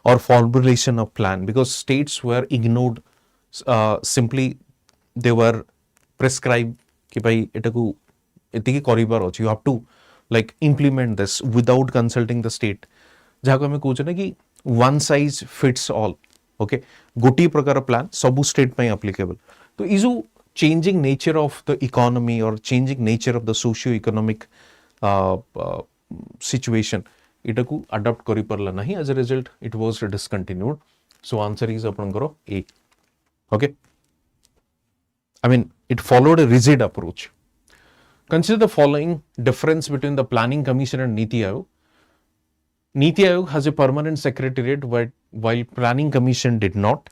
Speaker 1: or formulation of plan, because states were ignored. Simply they were prescribed कि भाई एटाकू एतिकी करिबार अछि, you have to like implement this without consulting the state. जहाँ को हमें कहुचे ना कि one size fits all. Okay, गोटी प्रकार प्लान सबू स्टेट पे applicable. तो इस जो changing nature of the economy or changing nature of the socio-economic situation, इटाकू adopt करी परला नहीं. As a result, it was discontinued. So answer is अपन करो A. Okay. I mean, it followed a rigid approach. Consider the following difference between the Planning Commission and NITI Aayog. NITI Aayog has a permanent secretariat while Planning Commission did not.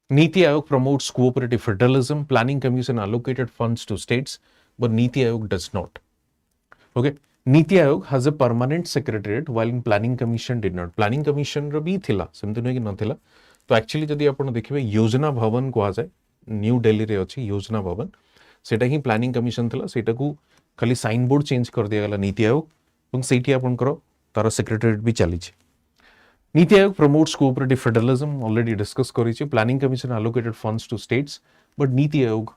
Speaker 1: NITI Aayog promotes cooperative federalism. Planning Commission allocated funds to states, but NITI Aayog does not. Okay. NITI Aayog has a permanent secretariat while Planning Commission did not. Planning Commission रो भी थिला, सेमती नहीं कि न थिला. तो actually जदि आपण देखिबे योजना भवन को आ जाए, न्यू दिल्ली रे अछि योजना भवन, सेटा ही प्लानिंग कमिशन थिला. सेटा को खाली साइन बोर्ड चेंज कर दिया गला नीति आयोग, এবং সেইটি आपनकर तार सेक्रेटरीट भी चली. NITI Aayog promotes cooperative federalism, already discuss करिछि. Planning Commission allocated funds to states, but NITI Aayog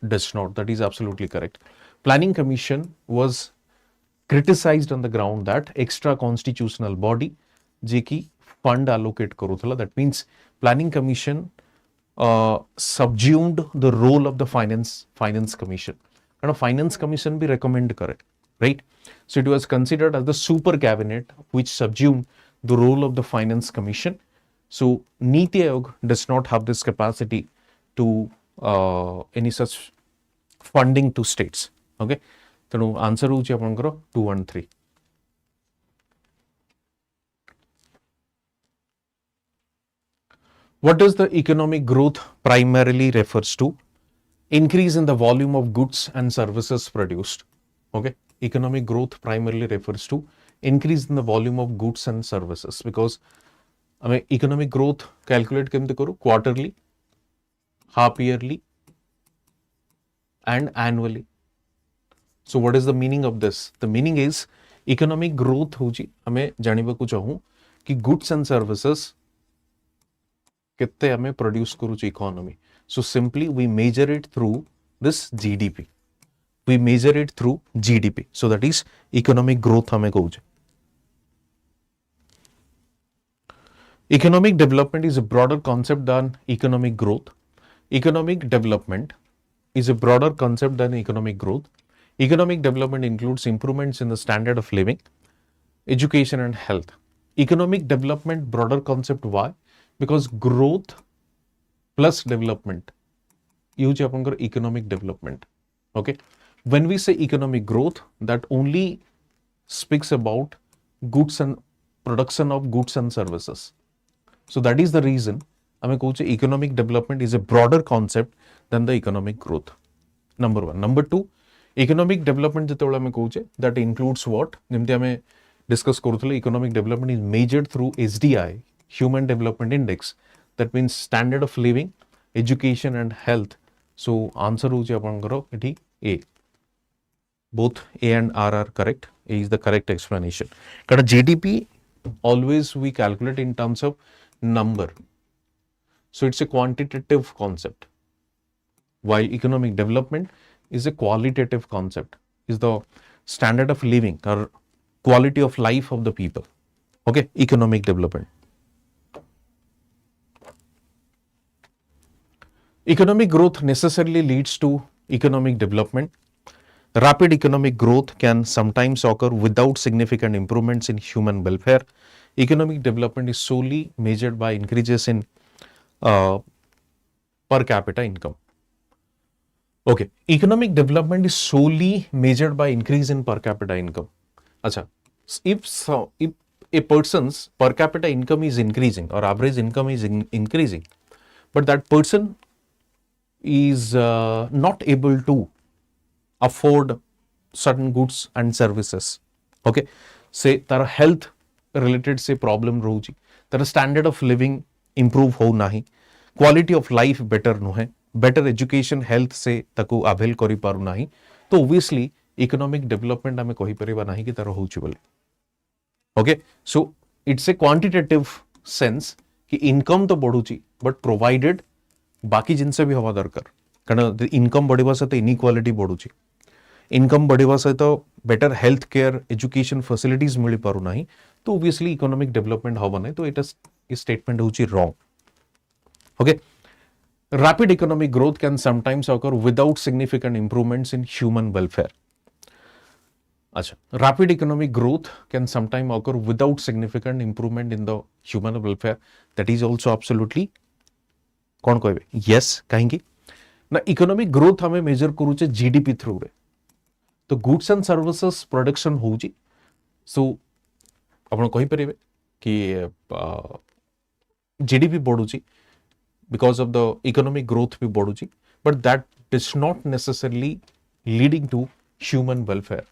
Speaker 1: does not. That is absolutely correct. Planning Commission was criticized on the ground that extra constitutional body जे की fund allocate करूथला. That means Planning Commission subsumed the role of the finance commission. Kind of finance commission भी recommend करे, right? So it was considered as the super cabinet which subsumed the role of the finance commission. So NITI Aayog does not have this capacity to any such funding to states. Okay, so answer होची आपनकर 2 and 3. What does the economic growth primarily refers to? Increase in the volume of goods and services produced. Okay, economic growth primarily refers to increase in the volume of goods and services, because हमें economic growth calculate केमते करो? Quarterly, half yearly and annually. So what is the meaning of this? The meaning is economic growth होची हमें जानिबा को चाहूँ कि goods and services कितने हमें produce करूची economy. So simply we measure it through this GDP. We measure it through GDP. So that is economic growth हमें कहूचे. Economic development is a broader concept than economic growth. Economic development is a broader concept than economic growth. Economic development includes improvements in the standard of living, education and health. Economic development broader concept. Why? Because growth plus development use apangar economic development. Okay, when we say economic growth, that only speaks about goods and production of goods and services. So that is the reason ame koche economic development is a broader concept than the economic growth. Number 1. Number 2, economic development jete ame koche, that includes what? Nimti ame discuss koruthile, economic development is measured through SDI, Human Development Index. That means standard of living, education and health. So answer hoche apankara eti A. Both A and R are correct. A is the correct explanation. Kada GDP always we calculate in terms of number. So it's a quantitative concept, while economic development is a qualitative concept, is the standard of living or quality of life of the people. Okay, economic development. Economic growth necessarily leads to economic development. Rapid economic growth can sometimes occur without significant improvements in human welfare. Economic development is solely measured by increases in uh, per capita income. Okay, economic development is solely measured by increase in per capita income. Acha, if a person's per capita income is increasing or average income is increasing, but that person is not able to afford certain goods and services, okay, say तार health related से problem रहुची, तार standard of living improve हो नाही, quality of life better नुहे, better education health से ताकू avail करी पारु नाही, तो obviously economic development आमे कही परिबा नाही कि तार होची बोले. Okay, so it's a quantitative sense कि income तो बढ़ुची, but provided बाकी जिनसे भी हवा दरकार, कारण income बढ़िबा सहित inequality बढ़ुची, income बढ़िबा सहित better health care education facilities मिली पारु नाही, तो obviously economic development हवा नहीं, तो it is statement होची wrong. Okay, rapid economic growth can sometimes occur without significant improvements in human welfare. Achha, rapid economic growth can sometimes occur without significant improvement in the human welfare. That is also absolutely कौन कहबे? Yes, कहेंगे ना economic growth हमें major करूचे GDP through रे, तो goods and services production होउची, सो आपण कहि परिबे कि GDP बढ़ुची because of the economic growth भी बढ़ुची, but that is not necessarily leading to human welfare.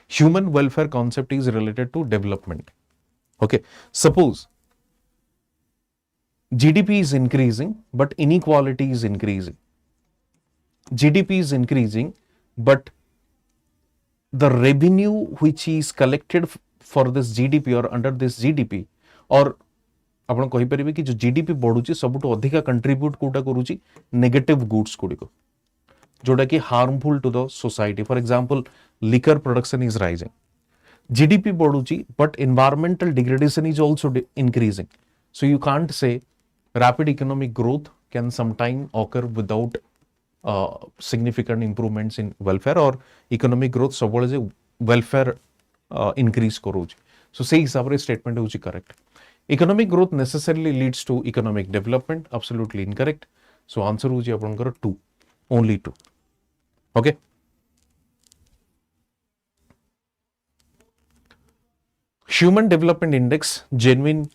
Speaker 1: Human welfare concept is related to development. Okay, suppose GDP is increasing, but inequality is increasing. GDP is increasing, but the revenue which is collected for this GDP or under this GDP, or आपण कहि परिबे कि जो GDP बढ़ुची सबुठु अधिका contribute Kota करूची negative goods गुडिको, जोटा कि harmful to the society. For example liquor production is rising, GDP बढ़ुची but environmental degradation is also increasing, so you can't say rapid economic growth can sometime occur without significant improvements in welfare, or economic growth सबले जे welfare increase करूची. सो से हिसाब रे statement होची correct. Economic growth necessarily leads to economic development, absolutely incorrect. So answer होची आपनकर 2, only 2. Okay. Human Development Index, genuine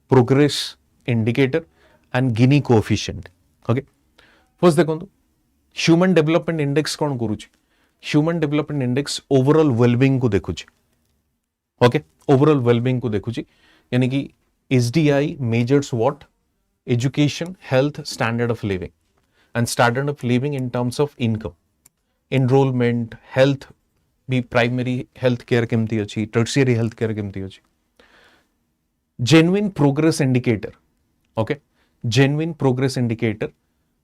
Speaker 1: progress indicator and Gini coefficient. Okay. First देखो, Human Development Index कौन करूची? Human Development Index overall well-being को देखुची. Okay, overall well-being को देखुची, यानी कि SDI measures what? Education, health, standard of living, and standard of living in terms of income, enrollment, health, भी primary health care केमती अछि, tertiary health care केमती अछि. Genuine progress indicator, okay, genuine progress indicator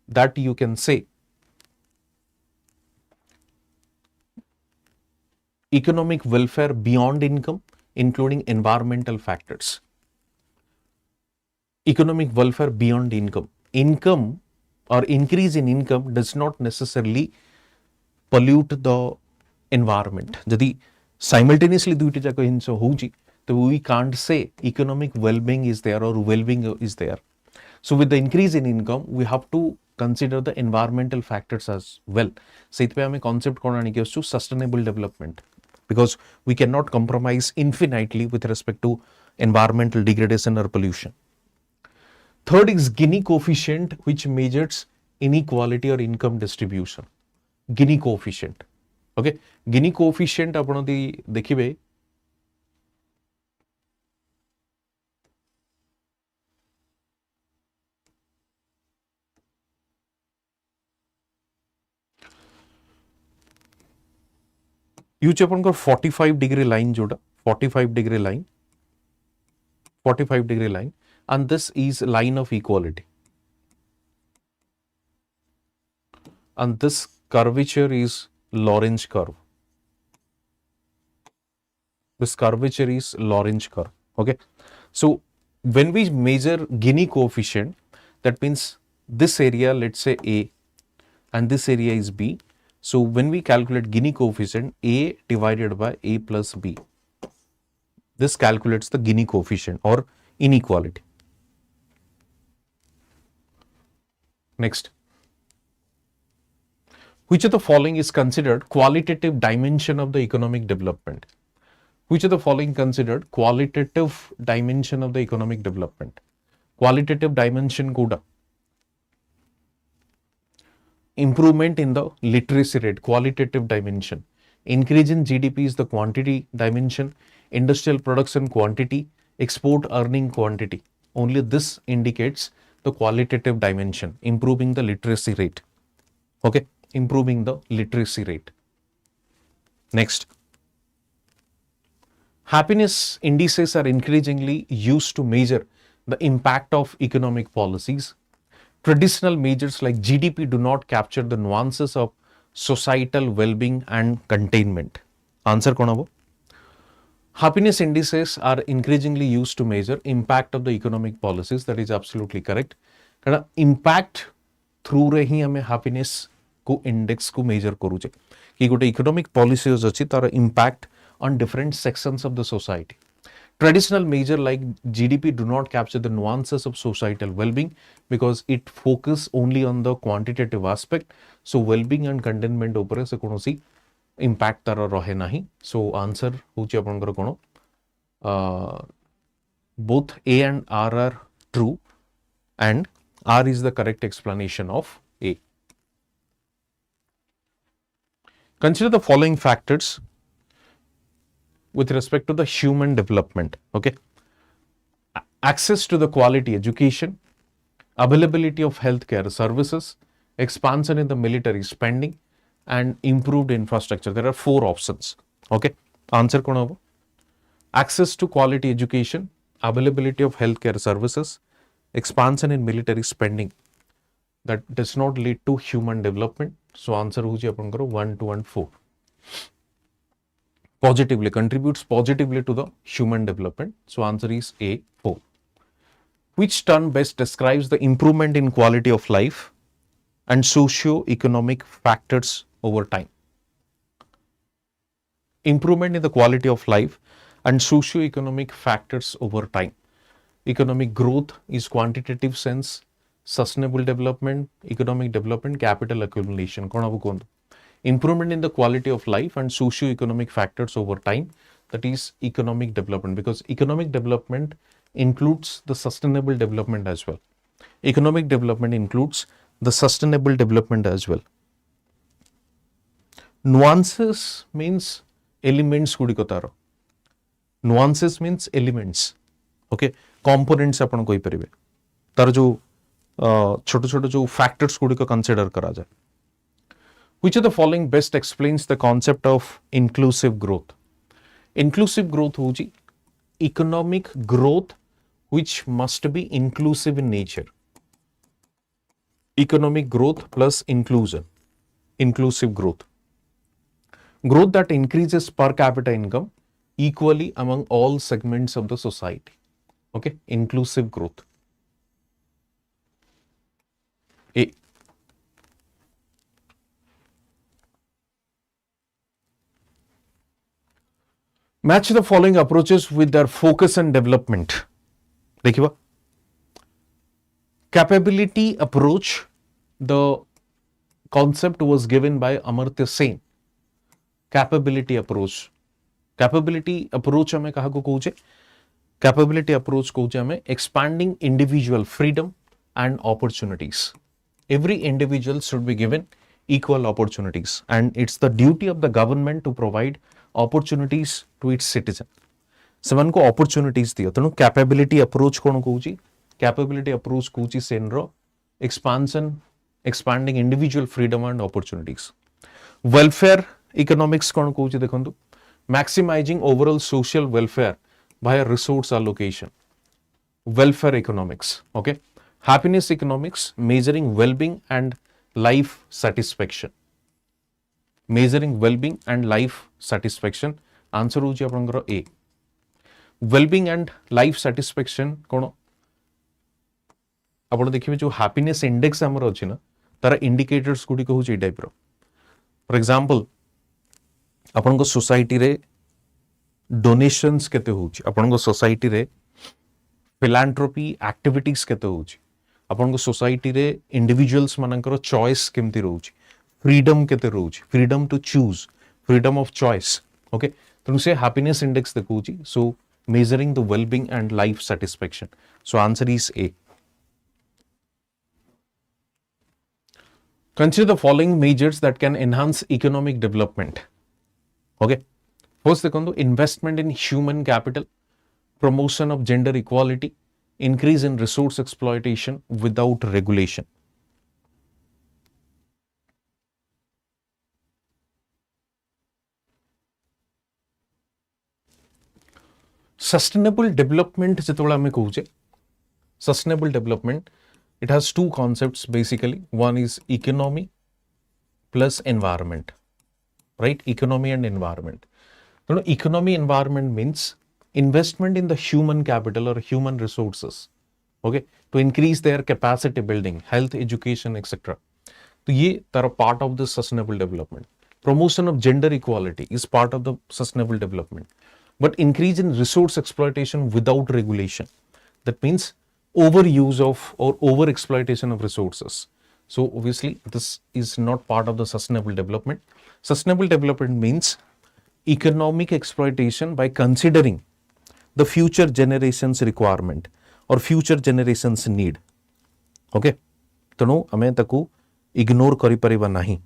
Speaker 1: that you can say economic welfare beyond income, including environmental factors. Economic welfare beyond income. Income or increase in income does not necessarily pollute the environment. Jodi simultaneously duty jako hinso hoji, so we can't say economic well-being is there or well-being is there. So with the increase in income, we have to consider the environmental factors as well. Seitpe ame concept kon ani ke sustainable development, because we cannot compromise infinitely with respect to environmental degradation or pollution. Third is Gini coefficient, which measures inequality or income distribution. Gini coefficient. Okay, Gini coefficient आपण देखिबे use आपनकर 45 degree line जोटा 45 degree line 45 degree line, and this is line of equality, and this curvature is Lorentz curve. This curvature is Lorentz curve. Okay, so when we measure Gini coefficient, that means this area, let's say A, and this area is B. So when we calculate Gini coefficient, A divided by A plus B, this calculates the Gini coefficient or inequality. Next. Which of the following is considered qualitative dimension of the economic development? Which of the following considered qualitative dimension of the economic development? Qualitative dimension kuda. Improvement in the literacy rate, qualitative dimension. Increase in GDP is the quantity dimension. Industrial production quantity, export earning quantity. Only this indicates the qualitative dimension, improving the literacy rate. Okay, improving the literacy rate. Next. Happiness indices are increasingly used to measure the impact of economic policies. Traditional measures like GDP do not capture the nuances of societal well-being and containment. Answer kon habo? Happiness indices are increasingly used to measure impact of the economic policies. That is absolutely correct. Kada impact through re hi hame happiness को index को measure करूचे कि गोटे economic policies अछि तार impact on different sections of the society. Traditional measure like GDP do not capture the nuances of societal well-being because it focus only on the quantitative aspect. So well-being and containment उपरे से कोनोसी impact तार रहे नाही. So answer होची आपनकर कोनो both A and R are true and R is the correct explanation of A. Consider the following factors with respect to the human development. Okay, access to the quality education, availability of healthcare services, expansion in the military spending, and improved infrastructure. There are 4 options. Okay, answer kon habo? Access to quality education, availability of healthcare services, expansion in military spending. That does not lead to human development. So answer hoji apankar 1, 2 and 4. Positively contributes positively to the human development. So answer is A, 4. Which term best describes the improvement in quality of life and socio-economic factors over time? Improvement in the quality of life and socio-economic factors over time. Economic growth is quantitative sense, sustainable development, economic development, capital accumulation. Improvement in the quality of life and socio-economic factors over time, that is economic development, because economic development includes the sustainable development as well. Economic development includes the sustainable development as well. Nuances means elements gudiko taro. Nuances means elements. Okay, components आपण कोई परिवे तार जो छोटे छोटे जो factors Gudi को consider करा जाए. Which of the following best explains the concept of inclusive growth? Inclusive growth होजी economic growth which must be inclusive in nature. Economic growth plus inclusion. Inclusive growth. Growth that increases per capita income equally among all segments of the society. Okay, inclusive growth. A. Match the following approaches with their focus and development. देखिए capability approach, the concept was given by Amartya Sen. Capability approach. Capability approach हमें कहा को कौचे? Capability approach कौचे हमें expanding individual freedom and opportunities. Every individual should be given equal opportunities, and it's the duty of the government to provide opportunities to its citizen. सेवन को opportunities दियो. तेणु capability approach कौन कौची? Capability approach कौची सेनरो expanding individual freedom and opportunities. Welfare economics कौन कौची देखंतु? Maximizing overall social welfare via resource allocation. Welfare economics. Okay. Happiness economics, measuring well-being and life satisfaction. Measuring well-being and life satisfaction. Answer होची आपनकर A. Well-being and life satisfaction कोण? आपण देखिबे जो happiness index हमर अछि ना तार indicators गुडी को होची टाइप रो. फॉर एग्जांपल आपन को सोसाइटी रे डोनेशंस केते होची, आपन को सोसाइटी रे फिलांथ्रोपी एक्टिविटीज केते होची, आपन को सोसाइटी रे इंडिविजुअल्स मानकर चॉइस केमती रहउची, फ्रीडम केते रहउची, freedom to choose, freedom of choice. Okay, तेणु से हैप्पीनेस इंडेक्स देखउची. So measuring the well-being and life satisfaction. So answer is A. Consider the following measures that can enhance economic development. Okay, first देखो investment in human capital, promotion of gender equality, increase in resource exploitation without regulation. Sustainable development जेतोला हमें कहूचे, sustainable development, it has two concepts basically. One is economy plus environment, right? Economy and environment. You know, economy environment means investment in the human capital or human resources, okay, to increase their capacity building, health, education, etc. तो ये तारा part of the sustainable development. Promotion of gender equality is part of the sustainable development. But increase in resource exploitation without regulation, that means overuse of or over exploitation of resources. So obviously this is not part of the sustainable development. Sustainable development means economic exploitation by considering the future generations requirement or future generations need. Okay, तेणु आमे ताकू ignore करि परिबा नाही.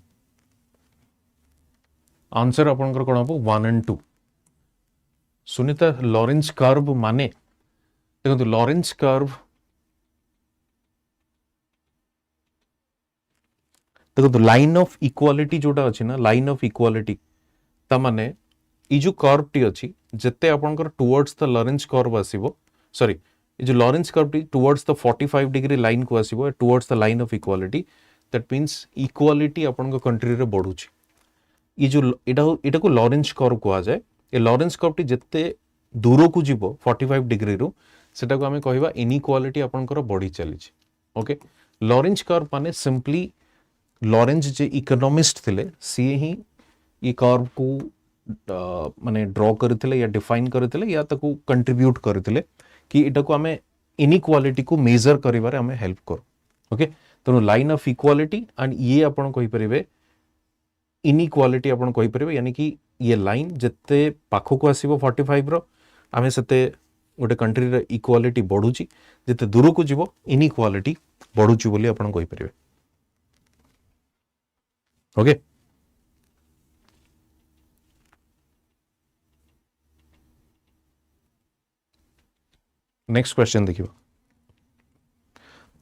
Speaker 1: Answer आपनकर कोन हबो 1 and 2. Sunita, Lawrence curve माने देखो, लॉरेंस कर्व देखो, लाइन ऑफ इक्वालिटी जोटा अछि ना, लाइन ऑफ इक्वालिटी ता माने ई जो कर्व टी अछि जते आपनकर टुवर्ड्स द लॉरेंस कर्व आसीबो, सॉरी ई जो लॉरेंस कर्व टी टुवर्ड्स द 45 डिग्री लाइन को आसीबो, towards the line of equality, that means equality आपनकर कंट्री रे बढ़ुछि. ई जो एटा को लॉरेंस कर्व को जाय. ए लॉरेंस कर्व टी जते दूर को जीवो 45 डिग्री रु, सेटा को हमें कहबा इनइक्वालिटी आपनकर बढ़ी चलीछि. ओके, लॉरेंस कर्व माने सिंपली लॉरेंस जे इकोनॉमिस्ट थिले सी ही ई कर्व को माने ड्रॉ करथिले या डिफाइन करथिले या ताको कंट्रीब्यूट करथिले कि एटा को हमें इनइक्वालिटी को मेजर करिवारे हमें हेल्प करो. ओके, तो लाइन ऑफ इक्वालिटी एंड ये आपण कहि परिबे इनइक्वालिटी आपण कहि परिबे, यानी कि ये लाइन जते पाखो को आसीबो 45 रो आमे सते गोटे कंट्री रे इक्वालिटी बढ़ुची, जते दूर को जीवो इनइक्वालिटी बढ़ुची बोली आपण कहि परिबे. ओके, नेक्स्ट क्वेश्चन देखियो.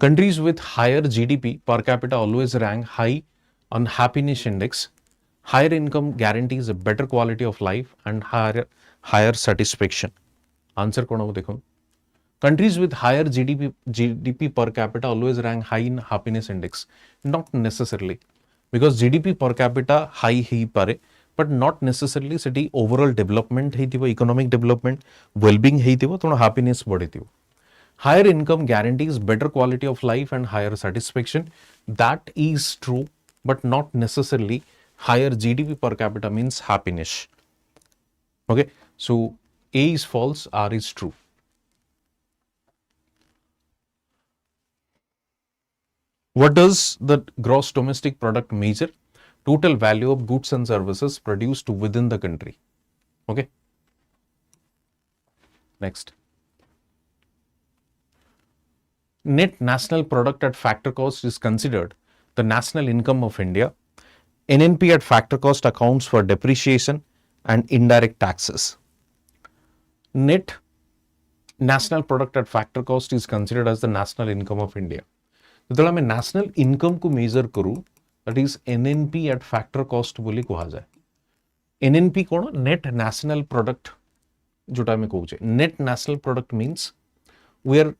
Speaker 1: Countries with higher GDP per capita always rank high on happiness index. Higher income guarantees a better quality of life and higher satisfaction. Answer कौन हो देखो. Countries with higher GDP per capita always rank high in happiness index. Not necessarily, because GDP per capita high ही पारे, but not necessarily Sethi overall development he Thibaut, economic development, well-being he Thibaut, तो happiness बढ़ी Thibaut. Higher income guarantees better quality of life and higher satisfaction. That is true, but not necessarily higher GDP per capita means happiness. Okay, so A is false, R is true. What does the gross domestic product measure? Total value of goods and services produced within the country. Okay, next. Net national product at factor cost is considered the national income of India. NNP at factor cost accounts for depreciation and indirect taxes. Net national product at factor cost is considered as the national income of India. तो हमें national income को measure करूँ, that is NNP at factor cost बोली कहा जाए. NNP कौन? Net national product जोटा हमें कहूँ. Net national product means we are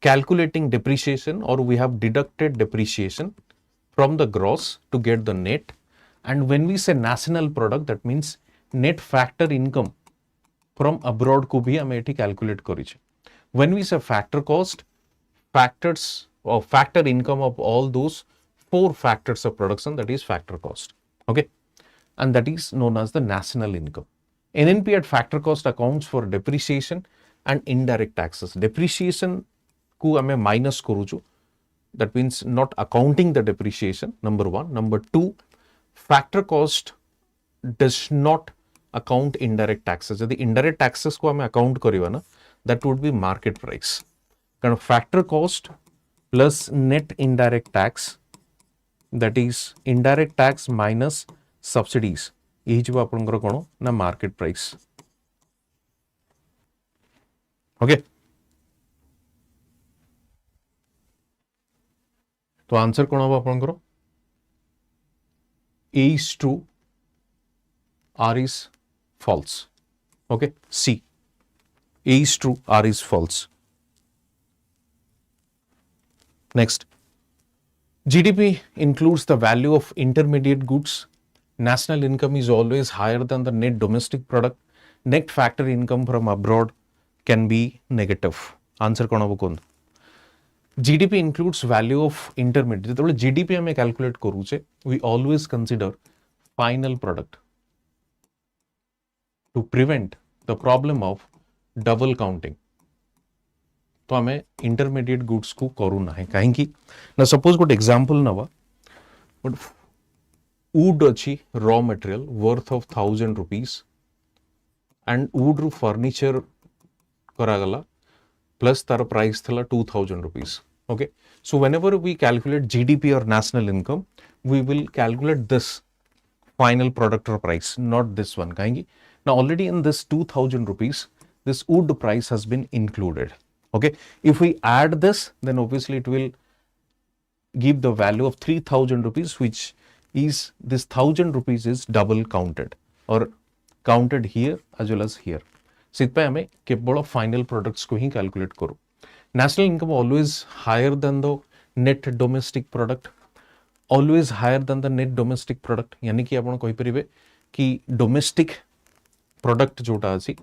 Speaker 1: calculating depreciation or we have deducted depreciation from the gross to get the net, and when we say national product, that means net factor income from abroad को भी हमें एठी calculate करिछे. When we say factor cost, factors or factor income of all those 4 factors of production, that is factor cost. Okay, and that is known as the national income. NNP at factor cost accounts for depreciation and indirect taxes. Depreciation ku ame minus koruchu. That means not accounting the depreciation, number one. Number two, factor cost does not account indirect taxes. If the indirect taxes ko ame account kariwa na, that would be market price. Kind of factor cost plus net indirect tax, that is indirect tax minus subsidies. Each apanଙ୍କର କ'ଣ ନା market price. Okay. तो answer କ'ଣ ହେବ ଆପଣଙ୍କର? A is true, R is false. Okay, C. A is true, R is false. Next, GDP includes the value of intermediate goods. National income is always higher than the net domestic product. Net factor income from abroad can be negative. Answer कौन होगा कौन? GDP includes value of intermediate. जेତେବେଳେ GDP हमें calculate करूचे, we always consider final product to prevent the problem of double counting. तो हमें intermediate goods को करू ना है. कहीं की ना suppose कोट example ना वा, but wood अच्छी raw material worth of 1,000 rupees and wood रू furniture करागला plus तारा price थला 2,000 rupees. Okay, so whenever we calculate GDP or national income, we will calculate this final product or price, not this one. कहेंगी now already in this 2,000 rupees, this wood price has been included. Okay, if we add this, then obviously it will give the value of 3,000 rupees, which is this 1,000 rupees is double counted or counted here as well as here. सिर्फ हमें केवल final products को ही calculate करो. National income always higher than the net domestic product, always higher than the net domestic product. यानी कि आपण कहि परिबे कि डोमेस्टिक प्रोडक्ट जोटा अछि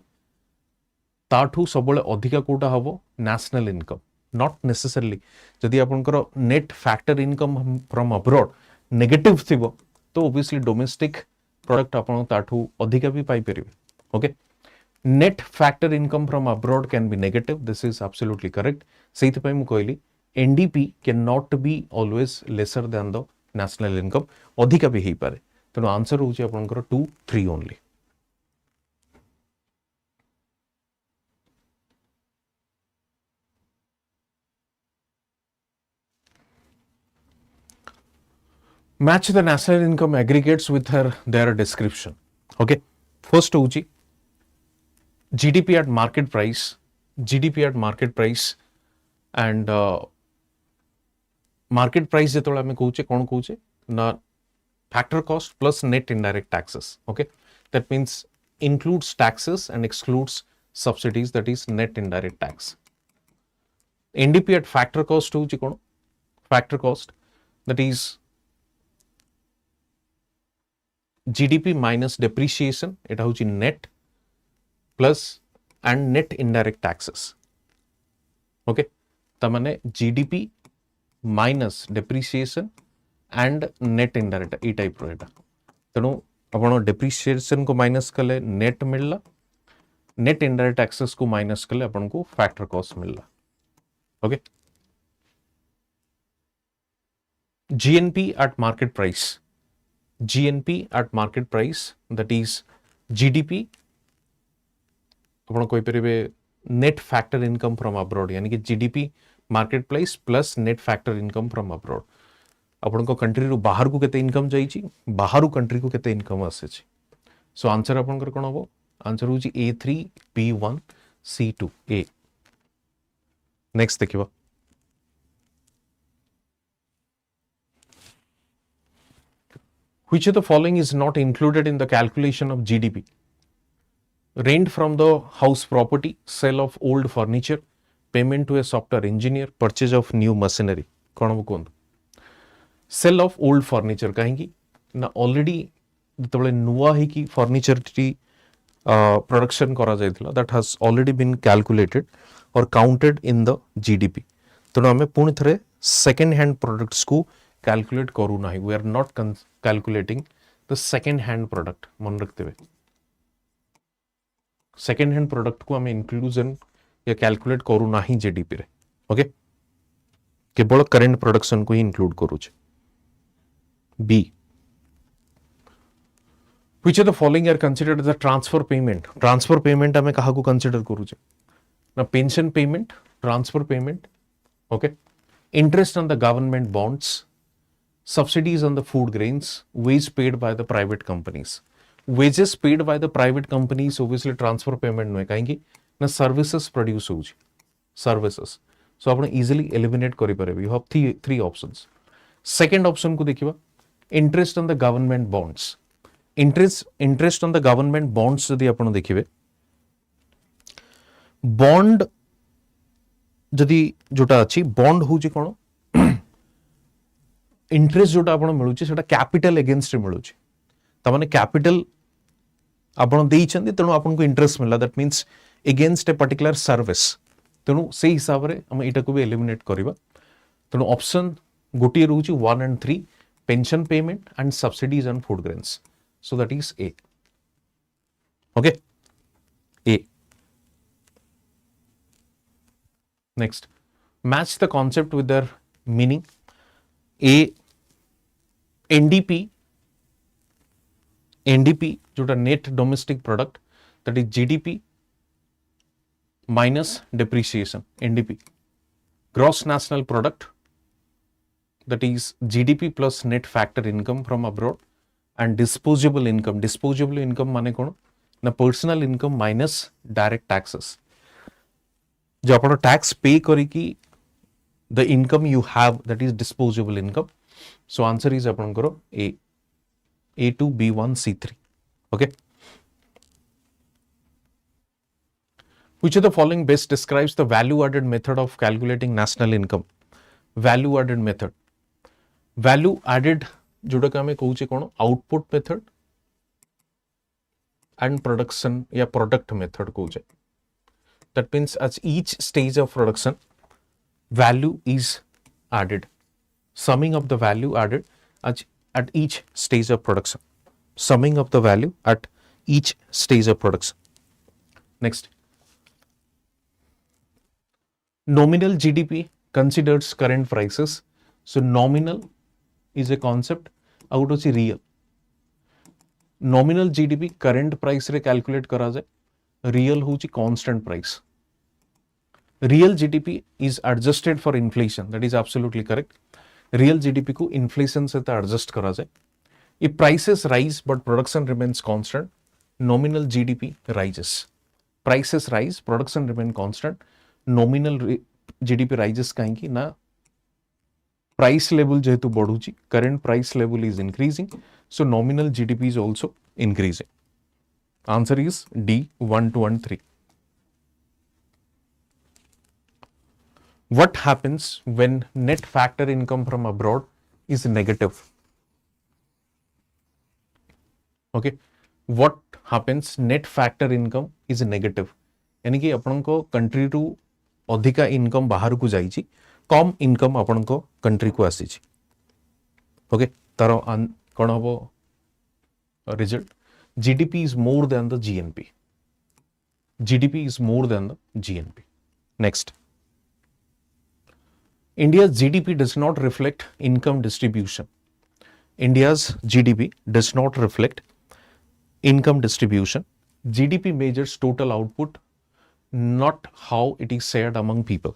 Speaker 1: ताठू सबले अधिका कोटा हबो नेशनल इनकम. नॉट नेसेसरली जदि आपनकर net factor income from abroad negative थिबो तो ऑब्वियसली डोमेस्टिक प्रोडक्ट आपण ताठू अधिका भी पाई परिबे. Okay, net factor income from abroad can be negative. This is absolutely correct. सेइथि मु कहली NDP cannot be always lesser than the national income. अधिका भी हेई पारे. तेणु आंसर होची आपनकर 2, 3 only. Match the national income aggregates with their description. Okay, first होची GDP at market price, GDP at market price and market price जेतोला हमें कहूचे कौन कहूचे ना factor cost plus net indirect taxes. Okay, that means includes taxes and excludes subsidies, that is net indirect tax. NDP at factor cost होची कौन? Factor cost, that is GDP minus depreciation, एटा होची net plus and net indirect taxes. Okay, तमाने GDP minus depreciation and net indirect ई type रो एटा. तेणु आपण depreciation को माइनस कले net मिलला, net indirect taxes को माइनस कले आपण को factor cost मिलला. Okay, GNP at market price, GNP at market price, that is GDP आपण कोई परिबे net factor income from abroad, यानी कि GDP market price plus net factor income from abroad. आपण को कंट्री रो बाहर को केते इनकम जाईची, बाहर कंट्री को केते इनकम आसेची. सो आंसर आपनकर कोन होबो? आंसर होची A3, B1, C2, A. Next देखिबा. Which of the following is not included in the calculation of GDP? Rent from the house property, sale of old furniture, payment to a software engineer, purchase of new machinery. कौन वो कौन? Sale of old furniture कहेंगी ना already जितबले नुआ ही की furniture T production करा जाए थिला, that has already been calculated or counted in the GDP. तो ना हमें पूर्ण तरह second hand products को calculate करू नहीं. We are not calculating the second hand product मन रखते सेकेंड हैंड प्रोडक्ट को आम इंक्लूजन या कैलकुलेट करू ना जीडीपी रे ओके केवल करेंट प्रोडक्शन को ही इंक्लूड करूचे B which of the following are considered as a transfer payment आम कहा कंसिडर करूचे ना pension payment transfer payment okay interest on the government bonds, subsidies on the food grains, wage paid by the private companies. Wages paid by the private companies obviously transfer payment नुहे कहीं ना services produce होउची services. So आपण easily eliminate करी पारे. You have three options. Second option को देखिबा interest on the government bonds. Interest on the government bonds जदि आपण देखिबे bond जदि जोटा अच्छी बॉन्ड होची कोन इंटरेस्ट जोटा आपण मिलुची सेटा कैपिटल अगेंस्ट मिलुची त माने कैपिटल आपण देइछंदी तणो आपण को इंटरेस्ट मिलला that means against a particular service तणो से हिसाब रे हम एटा को भी एलिमिनेट करबा तणो ऑप्शन गोटी रहउची 1 and 3 pension payment and subsidies on food grains so that is A okay A Next, match the concept with their meaning. A NDP जोटा net domestic product that is GDP minus depreciation NDP. Gross national product that is GDP plus net factor income from abroad and disposable income माने कौन ना personal income minus direct taxes. जो आप tax pay करी कि the income you have that is disposable income so answer is अपन करो A two B1 C3 okay which of the following best describes the value added method of calculating national income value added method जोटा का कहूचे कौन output method and production या product method कहूचे That means at each stage of production, value is added. Summing of the value added at each stage of production. Summing of the value at each stage of production. Next. Nominal GDP considers current prices. So nominal is a concept out of real. Nominal GDP current price रे calculate करा जाए. Real होची constant price. Real GDP is adjusted for inflation. That is absolutely correct. Real GDP को inflation से adjust करा जाए. If prices rise but production remains constant, nominal GDP rises. Prices rise, production remain constant. Nominal GDP rises कहीं की ना price level जेहेतु बढ़ुची, current price level is increasing, so nominal GDP is also increasing. Answer is D 1, 2 and 3. What happens when net factor income from abroad is negative? Okay, what happens net factor income is negative? यानी कि अपन को country to अधिका income बाहर को जाइछि कम income अपन को country को आसीछि okay तार कोन हबो result GDP is more than the GNP. GDP is more than the GNP. Next. India's GDP does not reflect income distribution. India's GDP does not reflect income distribution. GDP measures total output, not how it is shared among people.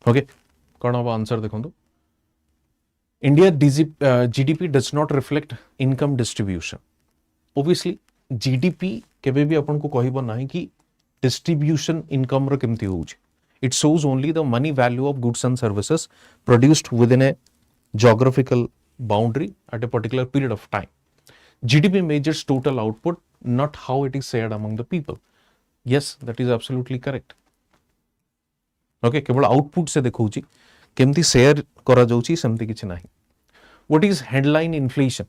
Speaker 1: Okay. कौन हबो answer देखंतु India GDP does not reflect income distribution. Obviously, GDP केबे भी अपन को कहिबो नाही कि distribution income रो केमती होउछ. It shows only the money value of goods and services produced within a geographical boundary at a particular period of time. GDP measures total output, not how it is shared among the people. Yes, that is absolutely correct. Okay, केवल output से देखौची केमती share करा जाउची समति किछ नाही. What is headline inflation?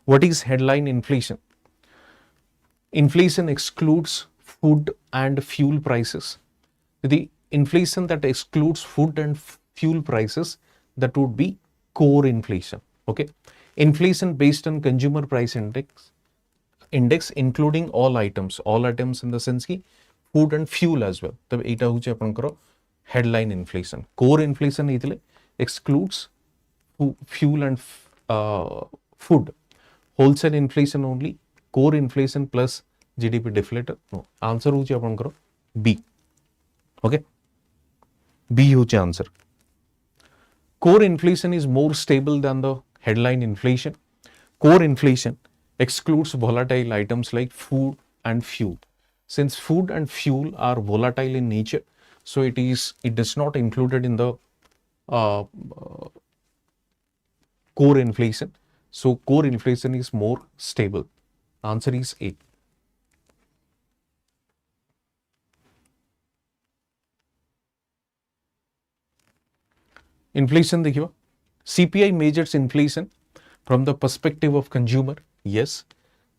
Speaker 1: What is headline inflation? Inflation excludes food and fuel prices. The inflation that excludes food and fuel prices, that would be core inflation. Okay, Inflation based on consumer price index including all items in the sense ki food and fuel as well. तब एटा होचे आपनकर headline inflation. Core inflation इतले excludes fuel and food. Wholesale inflation only. Core inflation plus GDP deflator. No. Answer होचे आपनकर B. Okay. B होचे answer. Core inflation is more stable than the headline inflation. Core inflation excludes volatile items like food and fuel. Since food and fuel are volatile in nature, so it does not included in the core inflation. So core inflation is more stable. Answer is A. Inflation देखिए, CPI measures inflation from the perspective of consumer. Yes,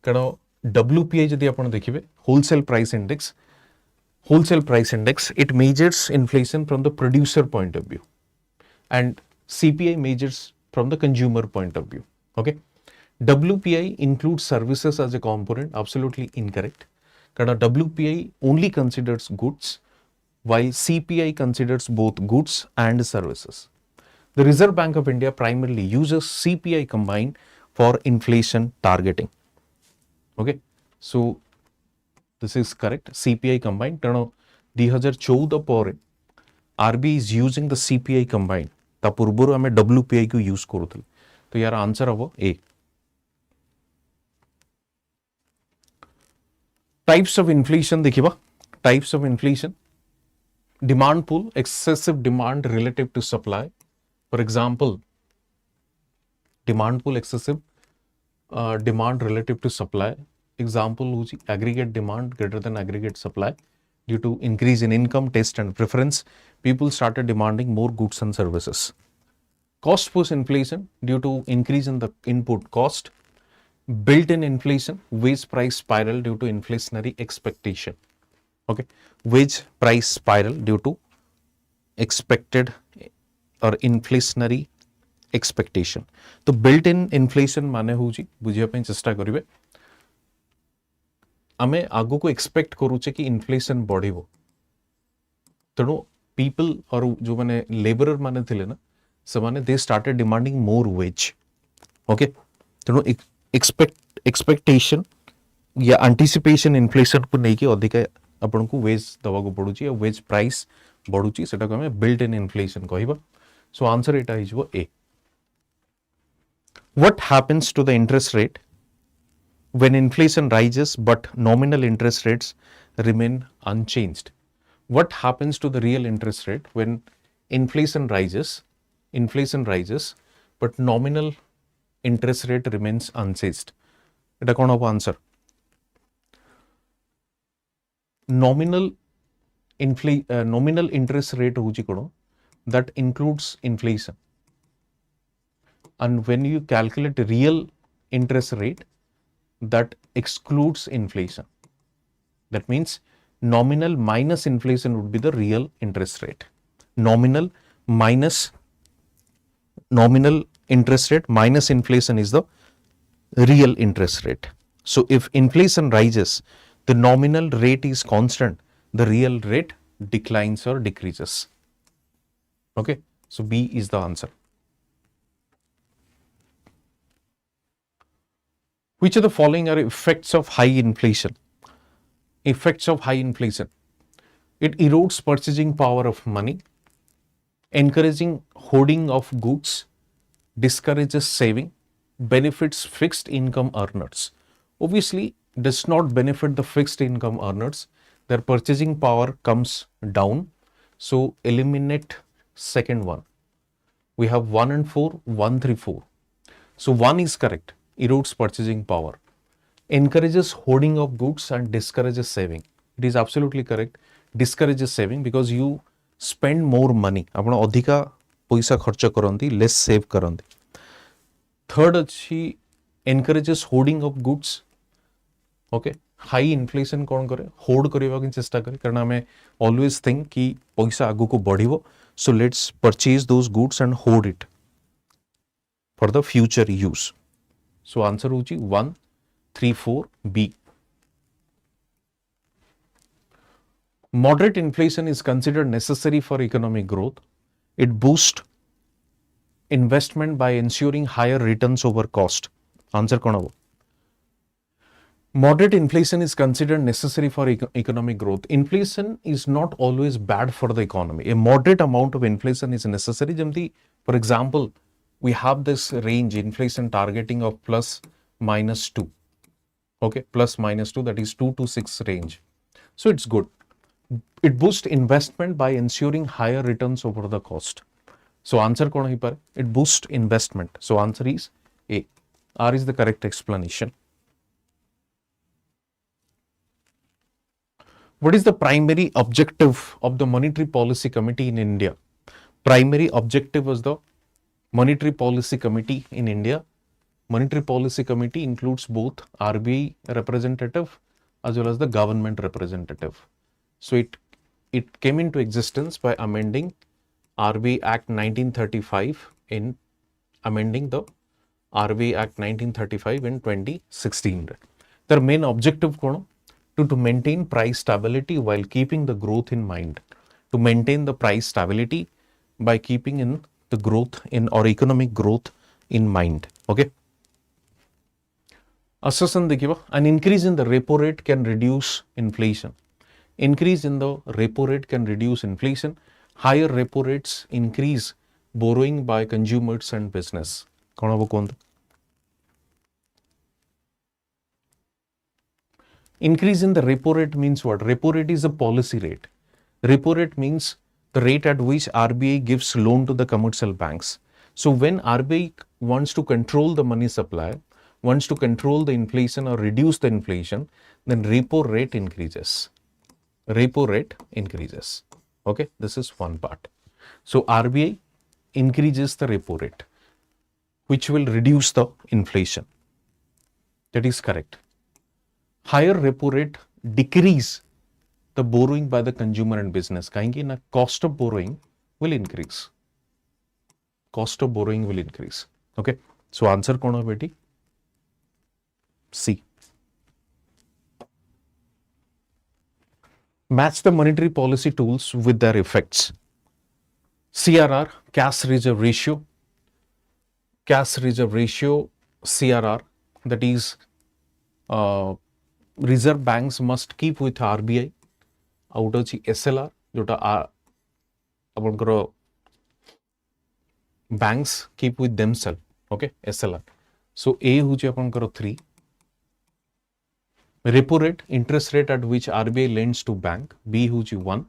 Speaker 1: कारण WPI जदि आपण देखिए, wholesale price index, it measures inflation from the producer point of view, and CPI measures from the consumer point of view. Okay, WPI includes services as a component. Absolutely incorrect. कारण WPI only considers goods, while CPI considers both goods and services. The Reserve Bank of India primarily uses CPI combined for inflation targeting. Okay, so this is correct. CPI combined. Tano 2014 ପରେ RBI is using the CPI combined. ता पूर्वरु हमें WPI को use करूथिले. तो यार answer हबो A. Types of inflation देखिबा. Types of inflation. Demand pull, excessive demand relative to supply. For example, demand pull, excessive demand relative to supply. Example होची aggregate demand greater than aggregate supply. Due to increase in income, taste and preference, people started demanding more goods and services. Cost push inflation due to increase in the input cost. Built-in inflation, wage price spiral due to inflationary expectation. Okay, wage price spiral due to expected or inflationary expectation. तो built-in inflation माने होची बुझिया पे चेष्टा करिवे. आमे आगो को एक्सपेक्ट करूचे कि इन्फ्लेशन बढ़िबो. तेणु पीपल और जो माने लेबरर माने थिले ना से माने they started demanding more ways. Okay, तेणु एक्सपेक्टेशन या एंटिसिपेशन इन्फ्लेशन को नहीं कि अधिक आपन को वेज दवा को पड़ुची या वेज प्राइस बढ़ुची सेटा को हमें बिल्ट इन इन्फ्लेशन कहबा. So answer Etah हिजबो A. What happens to the interest rate when inflation rises but nominal interest rates remain unchanged? What happens to the real interest rate when inflation rises but nominal interest rate remains unchanged? Eta kon hobo answer? Nominal interest rate hochi kono that includes inflation. And when you calculate real interest rate, that excludes inflation. That means nominal minus inflation would be the real interest rate. Nominal interest rate minus inflation is the real interest rate. So if inflation rises, the nominal rate is constant, the real rate declines or decreases. Okay, so B is the answer. Which of the following are effects of high inflation? Effects of high inflation. It erodes purchasing power of money, encouraging hoarding of goods, discourages saving, benefits fixed income earners. Obviously, does not benefit the fixed income earners. Their purchasing power comes down. So eliminate second one. We have 1 and 4, 1, 3, 4. So 1 is correct. Erodes purchasing power, encourages hoarding of goods and discourages saving. It is absolutely correct. Discourages saving because you spend more money. आपण अधिका पैसा खर्च करंती, less save करंती. Third अच्छी encourages hoarding of goods. Okay, high inflation कौन करे? Hoard करेवा की चेष्टा करे. कारण हमें always think कि पैसा आगु को बढ़िवो. So let's purchase those goods and hoard it for the future use. So answer hochi 1, 3, 4 B. Moderate inflation is considered necessary for economic growth. It boosts investment by ensuring higher returns over cost. Answer kon habo? Moderate inflation is considered necessary for economic growth. Inflation is not always bad for the economy. A moderate amount of inflation is necessary. For example, we have this range inflation targeting of plus minus 2. Okay, plus minus 2, that is 2 to 6 range. So it's good. It boosts investment by ensuring higher returns over the cost. So answer kon hi par? It boosts investment. So answer is A. R is the correct explanation. What is the primary objective of the Monetary Policy Committee in India? Primary objective was the Monetary Policy Committee in India. Monetary Policy Committee includes both RBI representative as well as the government representative. So it came into existence by amending RBI Act 1935 in amending the RBI Act 1935 in 2016. Their main objective to maintain price stability while keeping the growth in mind. To maintain the price stability by keeping in the growth in or economic growth in mind. Okay. Assassin dekhiba, an increase in the repo rate can reduce inflation. Increase in the repo rate can reduce inflation. Higher repo rates increase borrowing by consumers and business. Kon habo kondu? Increase in the repo rate means what? Repo rate is a policy rate. Repo rate means the rate at which RBI gives loan to the commercial banks. So when RBI wants to control the money supply, wants to control the inflation or reduce the inflation, then repo rate increases. Repo rate increases. Okay, this is one part. So RBI increases the repo rate, which will reduce the inflation. That is correct. Higher repo rate decrease the borrowing by the consumer and business. Kahinki na cost of borrowing will increase. Cost of borrowing will increase. Okay. So answer kona beti? C. Match the monetary policy tools with their effects. CRR, cash reserve ratio. Cash reserve ratio, CRR, that is reserve banks must keep with RBI. Out of SLR, jota banks keep with themselves. Okay, SLR. So A huji apankaro 3. Repo rate, interest rate at which RBI lends to bank. B huji 1.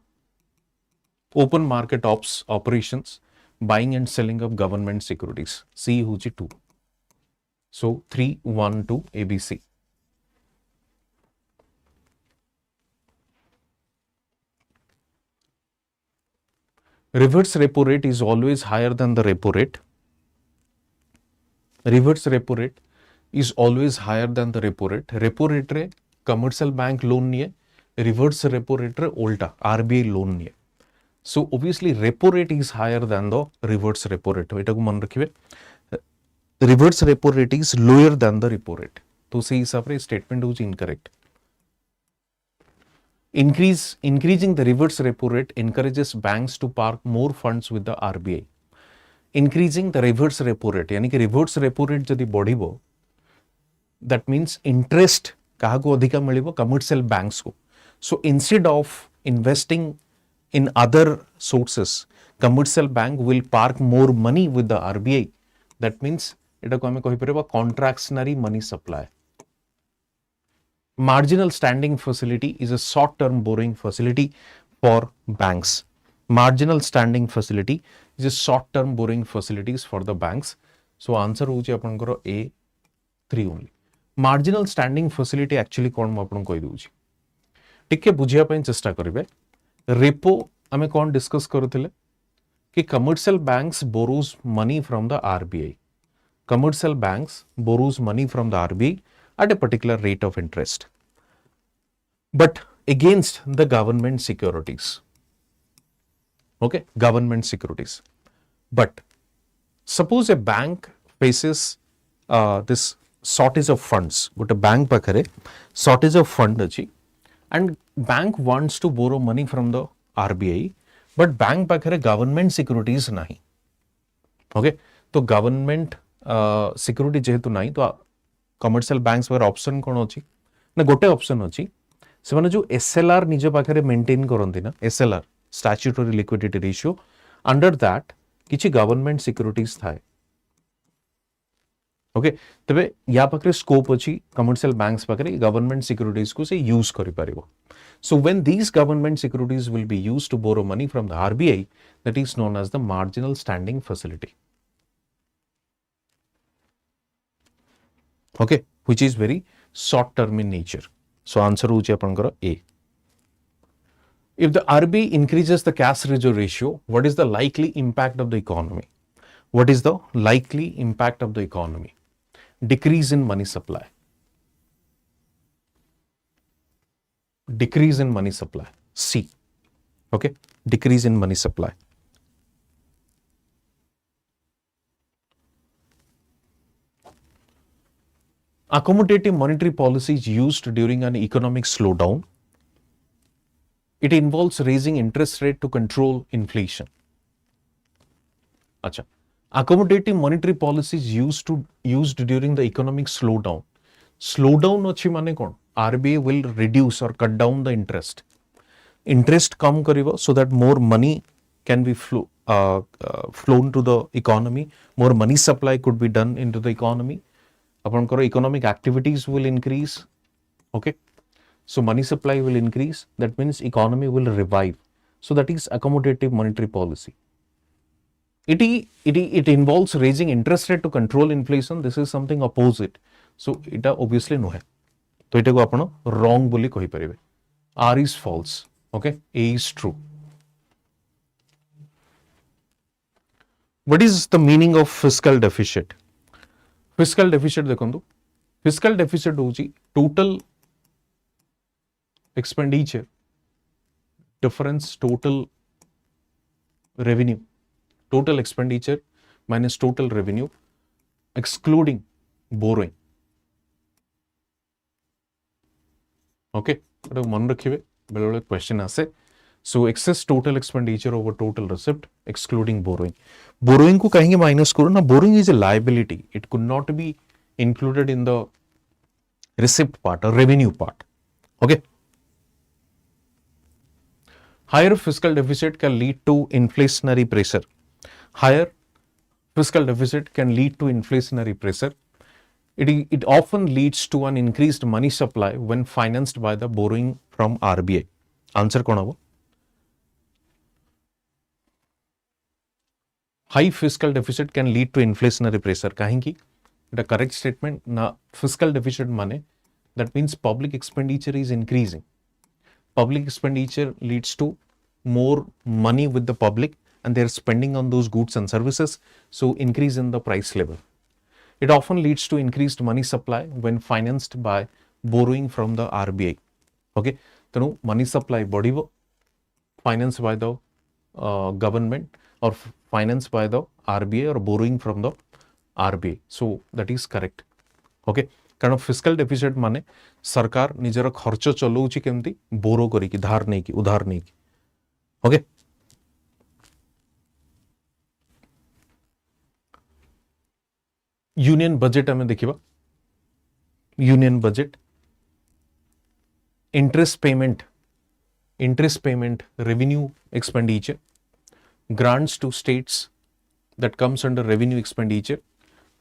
Speaker 1: Open market operations, buying and selling of government securities. C huji 2. So 3, 1, 2, ABC. Reverse repo rate is always higher than the repo rate. Reverse repo rate is always higher than the repo rate. Repo rate re commercial bank loan niye, reverse repo rate re ulta RBI loan niye. So obviously repo rate is higher than the reverse repo rate. Eta ko man rakhibe. Reverse repo rate is lower than the repo rate. तो से हिसाब से statement होगी incorrect. Increasing the reverse repo rate encourages banks to park more funds with the RBI. Increasing the reverse repo rate, यानी कि reverse repo rate जदि बढ़िबो, that means interest काहाको अधिका मिलिबो commercial banks को. So instead of investing in other sources, commercial bank will park more money with the RBI. That means एटा को हमें कहि परिबा contractionary money supply. Marginal standing facility is a short-term borrowing facility for banks. Marginal standing facility is a short-term borrowing facilities for the banks. So answer होची आपनकर A 3 only. Marginal standing facility actually कौन मैं आपन कोई दूची. टिके बुझिया ପାଇଁ चेष्टा करिवे. Repo हमें कौन डिस्कस करुथिले कि commercial banks borrows money from the RBI. Commercial banks borrows money from the RBI at a particular rate of interest, but against the government securities. Okay, government securities. But suppose a bank faces this shortage of funds गोटे bank पाखरे shortage of fund अछि and bank wants to borrow money from the RBI but bank पाखरे government securities नहीं okay तो government security जेहेतु नहीं तो commercial banks पर ऑप्शन कौन अच्छी ना गोटे ऑप्शन अच्छी से माने जो एसएलआर निज पाखरे मेंटेन करंती ना SLR statutory liquidity ratio under that किछि गवर्नमेंट सिक्योरिटीज थाए ओके तबे या पाखरे स्कोप अच्छी कमर्शियल बैंक्स पाखरे गवर्नमेंट सिक्योरिटीज को से यूज करि परिबो so when these government securities will be used to borrow money from the RBI that is known as the marginal standing facility okay which is very short term in nature so answer hoche apankara A if the RBI increases the cash reserve ratio what is the likely impact of the economy what is the likely impact of the economy decrease in money supply decrease in money supply C okay decrease in money supply accommodative monetary policy is used during an economic slowdown it involves raising interest rate to control inflation acha accommodative monetary policy is used during the economic slowdown achi mane kon RBI will reduce or cut down the interest come करिवो so that more money can be flown to the economy more money supply could be done into the economy आपनकर economic activities will increase okay so money supply will increase that means economy will revive so that is accommodative monetary policy it involves raising interest rate to control inflation this is something opposite so it obviously no है तो इटा को आपण wrong बोली कहि परिबे R is false okay A is true what is the meaning of fiscal deficit देखंतु fiscal deficit होची total expenditure difference total revenue total expenditure minus total revenue excluding borrowing okay मन रखिए बेले बेले क्वेश्चन आसे so excess total expenditure over total receipt excluding borrowing को कहेंगे minus करो ना borrowing is a liability it could not be included in the receipt part और revenue part okay higher fiscal deficit can lead to inflationary pressure higher fiscal deficit can lead to inflationary pressure It often leads to an increased money supply when financed by the borrowing from RBI. Answer कौन होगा? High fiscal deficit can lead to inflationary pressure. कहेंगी? The correct statement ना fiscal deficit माने that means public expenditure is increasing. Public expenditure leads to more money with the public and they are spending on those goods and services. So increase in the price level. It often leads to increased money supply when financed by borrowing from the RBI. Okay, so money supply बढ़िबो financed by the government or financed by the RBI or borrowing from the RBI. So that is correct. Okay, कारण fiscal deficit माने सरकार निजर खर्च चलाउची केमती बोरो करी की धार नहीं की उधार नहीं की ओके यूनियन बजेट आम देखा union budget interest payment revenue expenditure grants to states that comes under revenue expenditure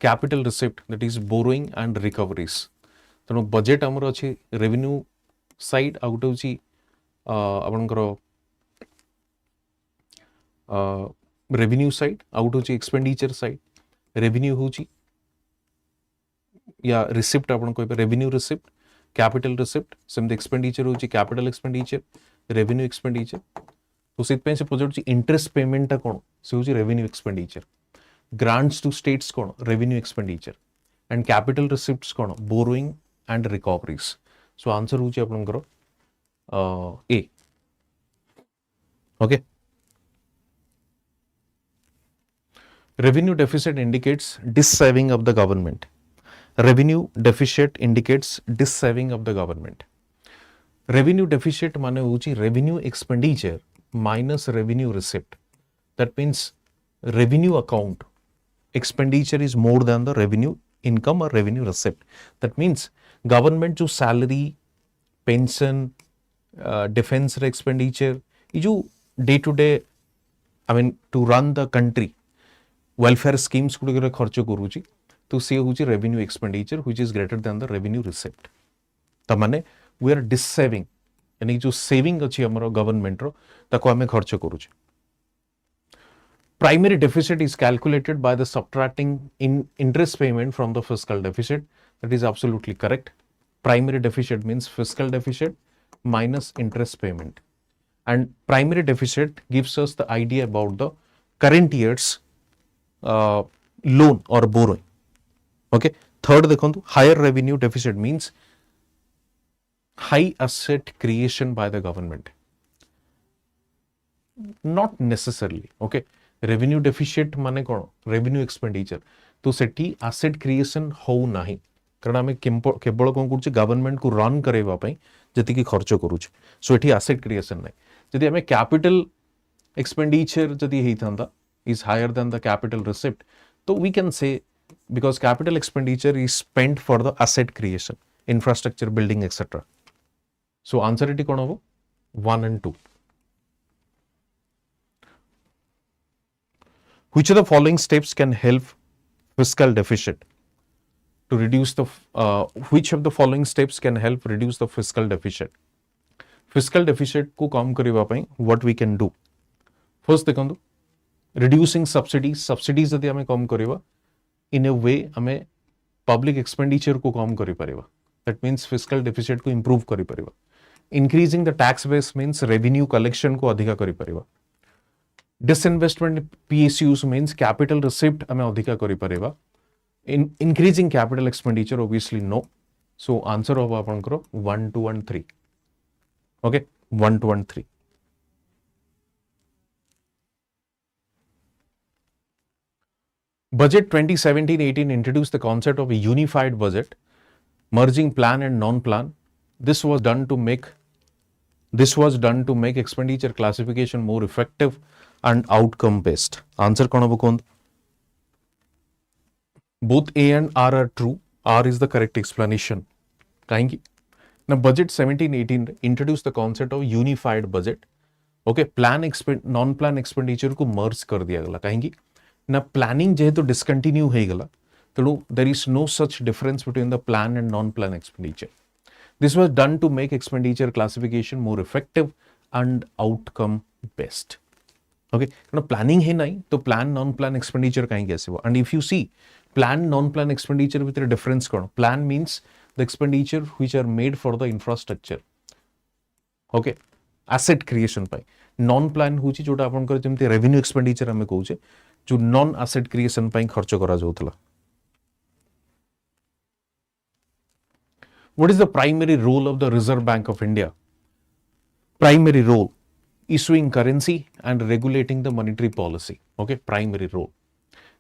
Speaker 1: capital receipt that is borrowing and recoveries तेणु बजेट आमर अच्छी रेवेन्यू साइड आउट होची आपनकर रेवेन्यू साइड आउट होची एक्सपेंडिचर साइड रेवेन्यू होची या रिसिप्ट आपन कोइ revenue receipt capital receipt same expenditure होची कैपिटल एक्सपेंडिचर रेवेन्यू एक्सपेंडिचर तो से से पचार इंटरेस्ट पेमेंट कौन से हूँ revenue expenditure grants to states कौन revenue expenditure and capital receipts कौन borrowing and recoveries so answer हूँ आपनकर A okay revenue deficit indicates dissaving of the government revenue deficit indicates dis-saving of the government. Revenue deficit माने होची revenue expenditure minus revenue receipt. That means revenue account expenditure is more than the revenue income or revenue receipt. That means government जो salary, pension, defense expenditure, ये जो day to day, I mean to run the country, welfare schemes गुड़िक खर्च करूची, तो से होची revenue expenditure which is greater than the revenue receipt. ता माने we are dis-saving, यानी जो saving अच्छी हमारा government रो, ताको हमें खर्च करूची. Primary deficit is calculated by the subtracting in interest payment from the fiscal deficit. That is absolutely correct. Primary deficit means fiscal deficit minus interest payment. And primary deficit gives us the idea about the current year's loan or borrowing. Okay. Third, dekhantu, higher revenue deficit means high asset creation by the government. Not necessarily. Okay. Revenue deficit माने कौन revenue expenditure तो सेठी asset creation हो नहीं कारण आमे केवल कौन कुछ government को run करेवा पाई जति की खर्च करूछ so एठी asset creation नहीं जदि आमे capital expenditure जदि ही थांदा is higher than the capital receipt तो we can say because capital expenditure is spent for the asset creation infrastructure building etc. So answer एठी कौन होबो 1 and 2. Which of the following steps can help fiscal deficit to reduce the which of the following steps can help reduce the fiscal deficit? Fiscal deficit को कम करिवा पई what we can do? First देखंतु reducing subsidies जदि हमें कम करिवा in a way हमें public expenditure को कम करि परिवा. That means fiscal deficit को improve करि परिवा. Increasing the tax base means revenue collection को अधिका करि परिवा. Disinvestment PSUs means capital receipt हमें अधिका करि परिवा. In increasing capital expenditure obviously no. So answer होगा अपन करो 1, 2 and 3. Okay, 1, 2 and 3. Budget 2017-18 introduced the concept of a unified budget, merging plan and non-plan. This was done to make expenditure classification more effective and outcome based. Answer कौन होगा कौन? Both A and R are true. R is the correct explanation. कहेंगे now budget 17-18 introduced the concept of unified budget. Okay, non-plan expenditure को merge कर दिया गला. कहेंगे ना planning जेहेतु discontinue है गला, तो there is no such difference between the plan and non-plan expenditure. This was done to make expenditure classification more effective and outcome based. Okay, now planning है नहीं तो plan non-plan expenditure कहीं कैसे हुआ? And if you see plan non-plan expenditure with a difference कौन? Plan means the expenditure which are made for the infrastructure. Okay, asset creation pi. Non-plan Ho Chi जोटा अपन कर जमते revenue expenditure हमें कहूचे जो non asset creation पाई खर्च करा जाउतला. What is the primary role of the Reserve Bank of India? Primary role, issuing currency and regulating the monetary policy. Okay, primary role.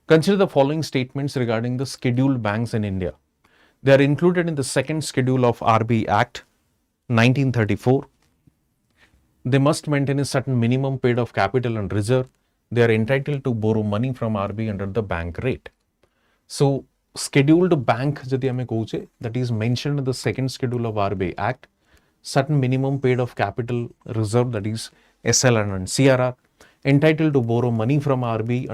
Speaker 1: Consider the following statements regarding the scheduled banks in India. They are included in the second schedule of RBI Act 1934. They must maintain a certain minimum paid of capital and reserve. They are entitled to borrow money from RBI under the bank rate. So, scheduled bank जदि हमें कहूचे that is mentioned in the second schedule of RBI Act. Certain minimum paid of capital reserve that is SLR and CRR. Entitled to borrow money from RBI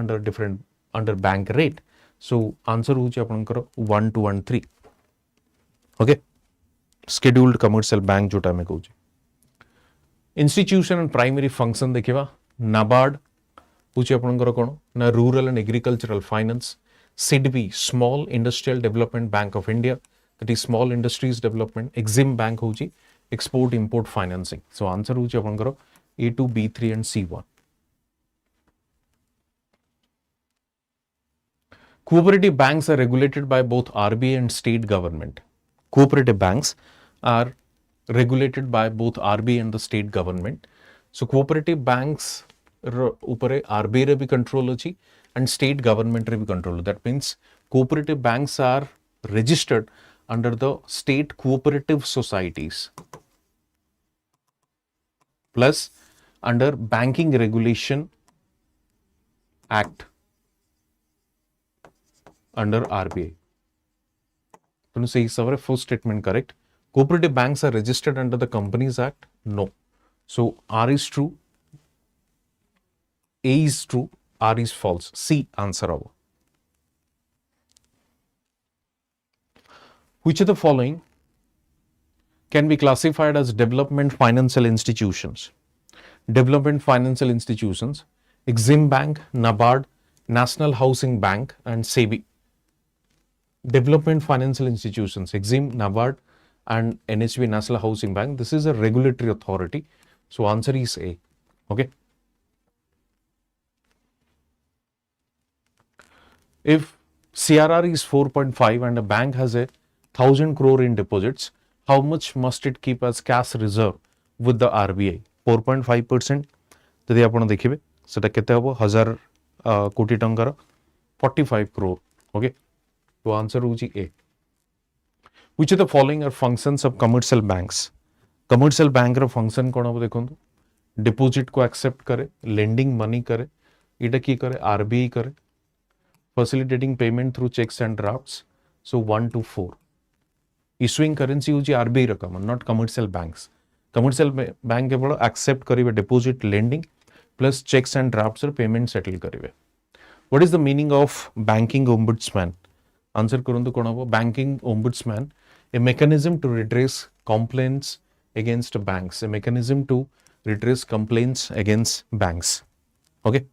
Speaker 1: under bank rate. So, answer होचे अपन करो 1, 2 and 3. Okay, scheduled commercial bank जोटा में कहूचे. Institution and primary function देखेवा NABARD पूछे अपन करो कौन ना rural and agricultural finance. SIDBI, Small Industrial Development Bank of India, that is Small Industries Development. Exim Bank होची Export Import Financing. So answer होची अपन करो A2, B3 and C1. Cooperative banks are regulated by both RBI and state government. Cooperative banks are regulated by both RBI and the state government. So cooperative banks ऊपरे RBI रे भी control होची and state government रे भी control. That means cooperative banks are registered under the state cooperative societies plus under Banking Regulation Act under RBI. तो सही सवाल first statement correct. Cooperative banks are registered under the Companies Act? No. So R is true, A is true, R is false. C answer होगा. Which of the following can be classified as development financial institutions? Development financial institutions, Exim Bank, NABARD, National Housing Bank and SEBI. Development financial institutions, Exim, NABARD and NHB, National Housing Bank. This is a regulatory authority. So answer is A. Okay. If CRR is 4.5 and a bank has a 1,000 crore in deposits, how much must it keep as cash reserve with the RBI? 4.5%. যদি ଆପଣ ଦେଖିବେ সেটা କେତେ ହେବ 1000 କୋଟି ଟଙ୍କାର 45 crore. Okay. तो answer होची A. Which of the following are functions of commercial banks? Commercial bank ର function कौन हो देखो. Deposit को accept करे, lending money करे, इटा की करे RBI करे, facilitating payment through checks and drafts. So 1 to 4. Issuing currency होची RBI रकम, not commercial banks. Commercial bank के बड़ा accept करिवे deposit lending plus checks and drafts और payment settle करिवे. What is the meaning of banking ombudsman? Answer करंतु कोण हो. Banking ombudsman, a mechanism to redress complaints against banks. A mechanism to redress complaints against banks. Okay.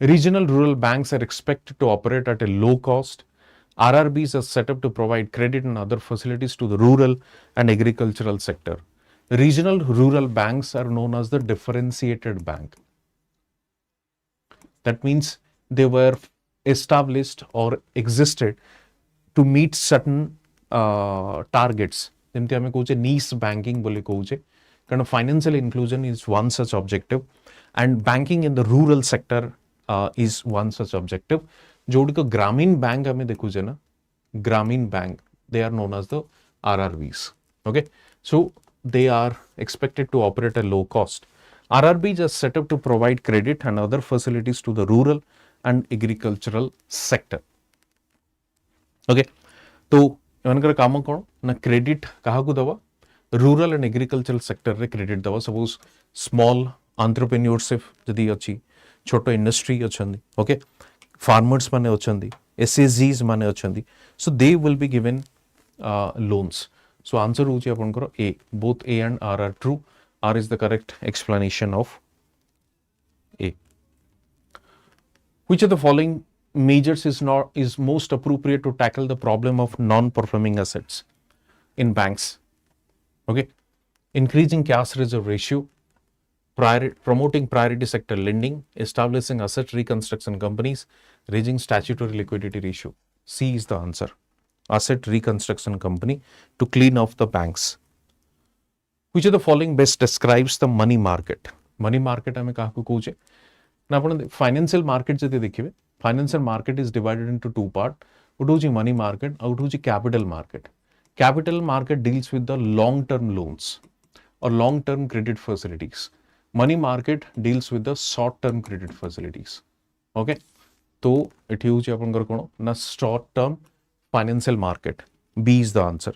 Speaker 1: Regional rural banks are expected to operate at a low cost. RRBs are set up to provide credit and other facilities to the rural and agricultural sector. Regional rural banks are known as the differentiated bank. That means they were established or existed to meet certain targets. ଯେମିତି ଆମେ କହୁଛେ niche banking ବୋଲି କହୁଛେ କାରଣ financial inclusion is one such objective and banking in the rural sector is one such objective. जोड़िको ग्रामीण bank हमें देखुचे ना, ग्रामीण bank, they are known as the RRBs. Okay, so they are expected to operate at low cost. RRBs are set up to provide credit and other facilities to the rural and agricultural sector. Okay, तो एमनकर काम कौन ना credit कहा को दवा rural and agricultural sector रे credit दवा. Suppose small entrepreneurship जदी अछि, छोटो इंडस्ट्री अछंदी, ओके, फार्मर्स माने अछंदी, एसएचजीज माने अछंदी, so they will be given loans. So answer होची आपनकर A. Both A and R are true. R is the correct explanation of A. Which of the following measures is most appropriate to tackle the problem of non-performing assets in banks? Okay, increasing cash reserve ratio, promoting priority sector lending, establishing asset reconstruction companies, raising statutory liquidity ratio. C is the answer. Asset reconstruction company to clean off the banks. Which of the following best describes the money market? Money market हमें कहाँ को कूचे ना अपन financial market जब देखिए, financial market is divided into two part. उट होची money market, आउट होची capital market. Capital market deals with the long term loans और long term credit facilities. Money market deals with the short term credit facilities. Okay, तो एठी होची आपनकर कोन ना short term financial market. B is the answer.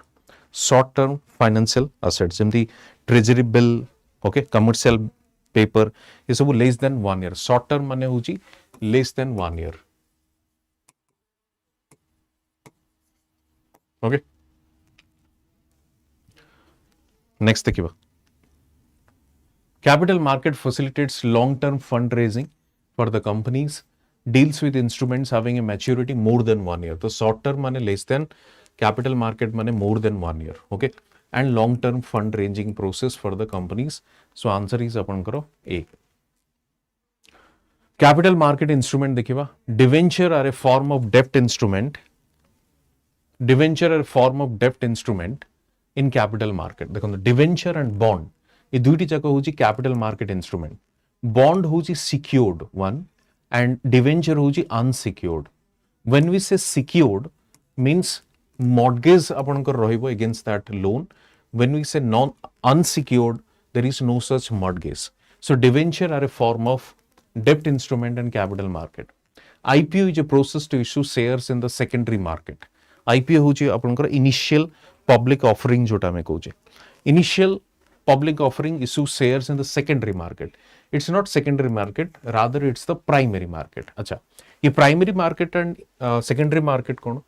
Speaker 1: Short term financial assets जेमती treasury bill, okay, commercial paper, ये सब less than 1 year. Short term माने होची less than 1 year. Okay, next देखिबा. Capital market facilitates long term fund raising for the companies, deals with instruments having a maturity more than 1 year. तो short term माने less than, capital market माने more than 1 year. Okay, and long term fund ranging process for the companies. So answer is अपन करो A. Capital market instrument देखिए, debenture are a form of debt instrument. Debenture are a form of debt instrument in capital market. देखो debenture and bond ये दुईटी जाक होची capital market instrument. Bond होची secured one and debenture होची unsecured. when we say secured means mortgage ଆପଣଙ୍କର ରହିବ against that loan. When we say non unsecured, there is no such mortgage. So debenture are a form of debt instrument and capital market. IPO is a process to issue shares in the secondary market. IPO होची आपनकर initial public offering जोटा में कहूचे. Initial public offering issue shares in the secondary market. It's not secondary market, rather it's the primary market. अच्छा, ये primary market and secondary market कौन?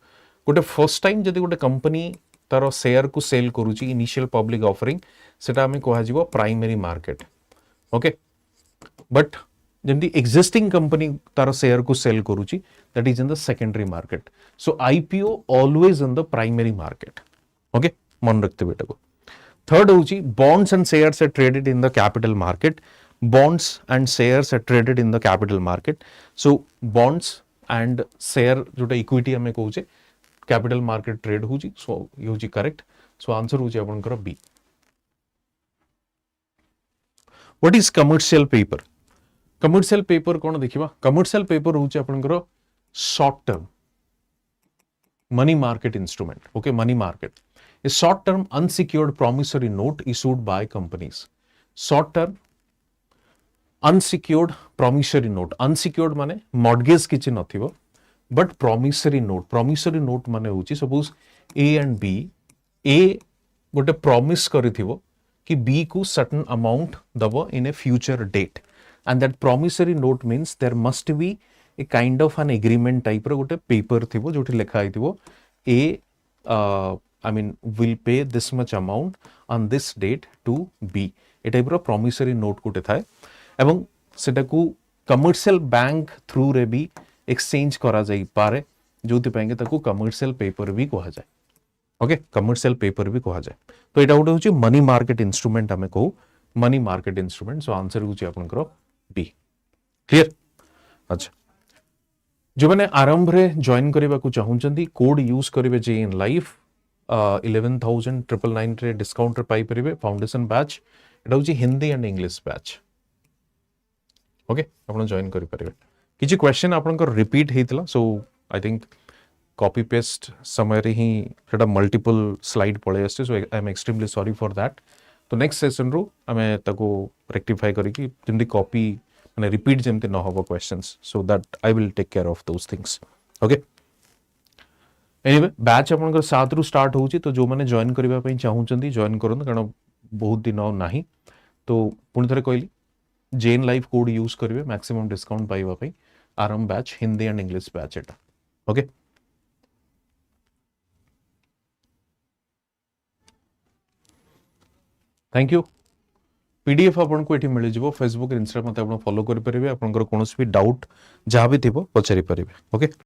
Speaker 1: गोटे first time जदि गोटे company तार शेयर को सेल करूची initial public offering सेटा हमें कहा जीवो primary market. Okay, but जमती existing company तार शेयर को सेल करूची that is in the secondary market. So IPO always in the primary market. Okay, मन रखते बेटा को. Third होची bonds and shares are traded in the capital market. Bonds and shares are traded in the capital market. So bonds and share जोटा equity हमें कहूचे capital market trade होची. So ये होची correct. So answer होची आपनकर B. What is commercial paper? Commercial paper कौन देखिबा? Commercial paper होची आपनकर short term money market instrument. Okay, money market. A short term unsecured promissory note issued by companies. Short term unsecured promissory note. Unsecured माने mortgage किछि नथिबो, but promissory note माने होची suppose A and B. A गोटे promise करिथिबो कि B को certain amount दबो in a future date, and that promissory note means there must be a kind of an agreement type रो गोटे paper थिबो जोठी लिखा हिथिबो A I mean will pay this much amount on this date to B. A type रो promissory note गोटे थाए एवं सेटा को commercial bank through रे भी एक्सचेंज करा जाई पारे जोथि पाएंगे ताको कमर्शियल पेपर भी कहा जाए. ओके, कमर्शियल पेपर भी कहा जाए. तो एटा गोटे होची मनी मार्केट इंस्ट्रूमेंट हमें कहू मनी मार्केट इंस्ट्रूमेंट. सो आंसर होची आपनकर बी. क्लियर? अच्छा, जो मैंने आरंभ रे जॉइन करबा को चाहुचंदी कोड यूज करिवे जे इन लाइफ 11,999 रे डिस्काउंट रे पाई परिबे. फाउंडेशन बैच एटा होची Hindi and English batch. Okay, आपण जॉइन करि परिबे. किछि क्वेश्चन आपनकर रिपीट हेतला, so I think copy paste समय रे ही सेटा मल्टीपल स्लाइड पळे आसे. So I am extremely sorry for that. तो नेक्स्ट सेशन रो हमें ताको रेक्टिफाई करी कि जंदी कॉपी माने रिपीट जेमते न होबो questions, so that I will take care of those things. Okay, anyway batch आपनकर 7 रु स्टार्ट होउची. तो जो माने जॉइन करबा पई चाहुचंदी जॉइन करन, कारण बहुत दिन नाही. तो पुणी थरे कहली जेन लाइफ कोड यूज करिवे मैक्सिमम डिस्काउंट पाइबा पई. Aarambh batch Hindi and English batch एटा. Okay, thank you. पीडीएफ आपन को एठी मिल जिवो फेसबुक इंस्टाग्राम मते आपन फॉलो करि परिबे. आपनकर कोनोस भी डाउट जहां भी थिबो पचारि परिबे. ओके.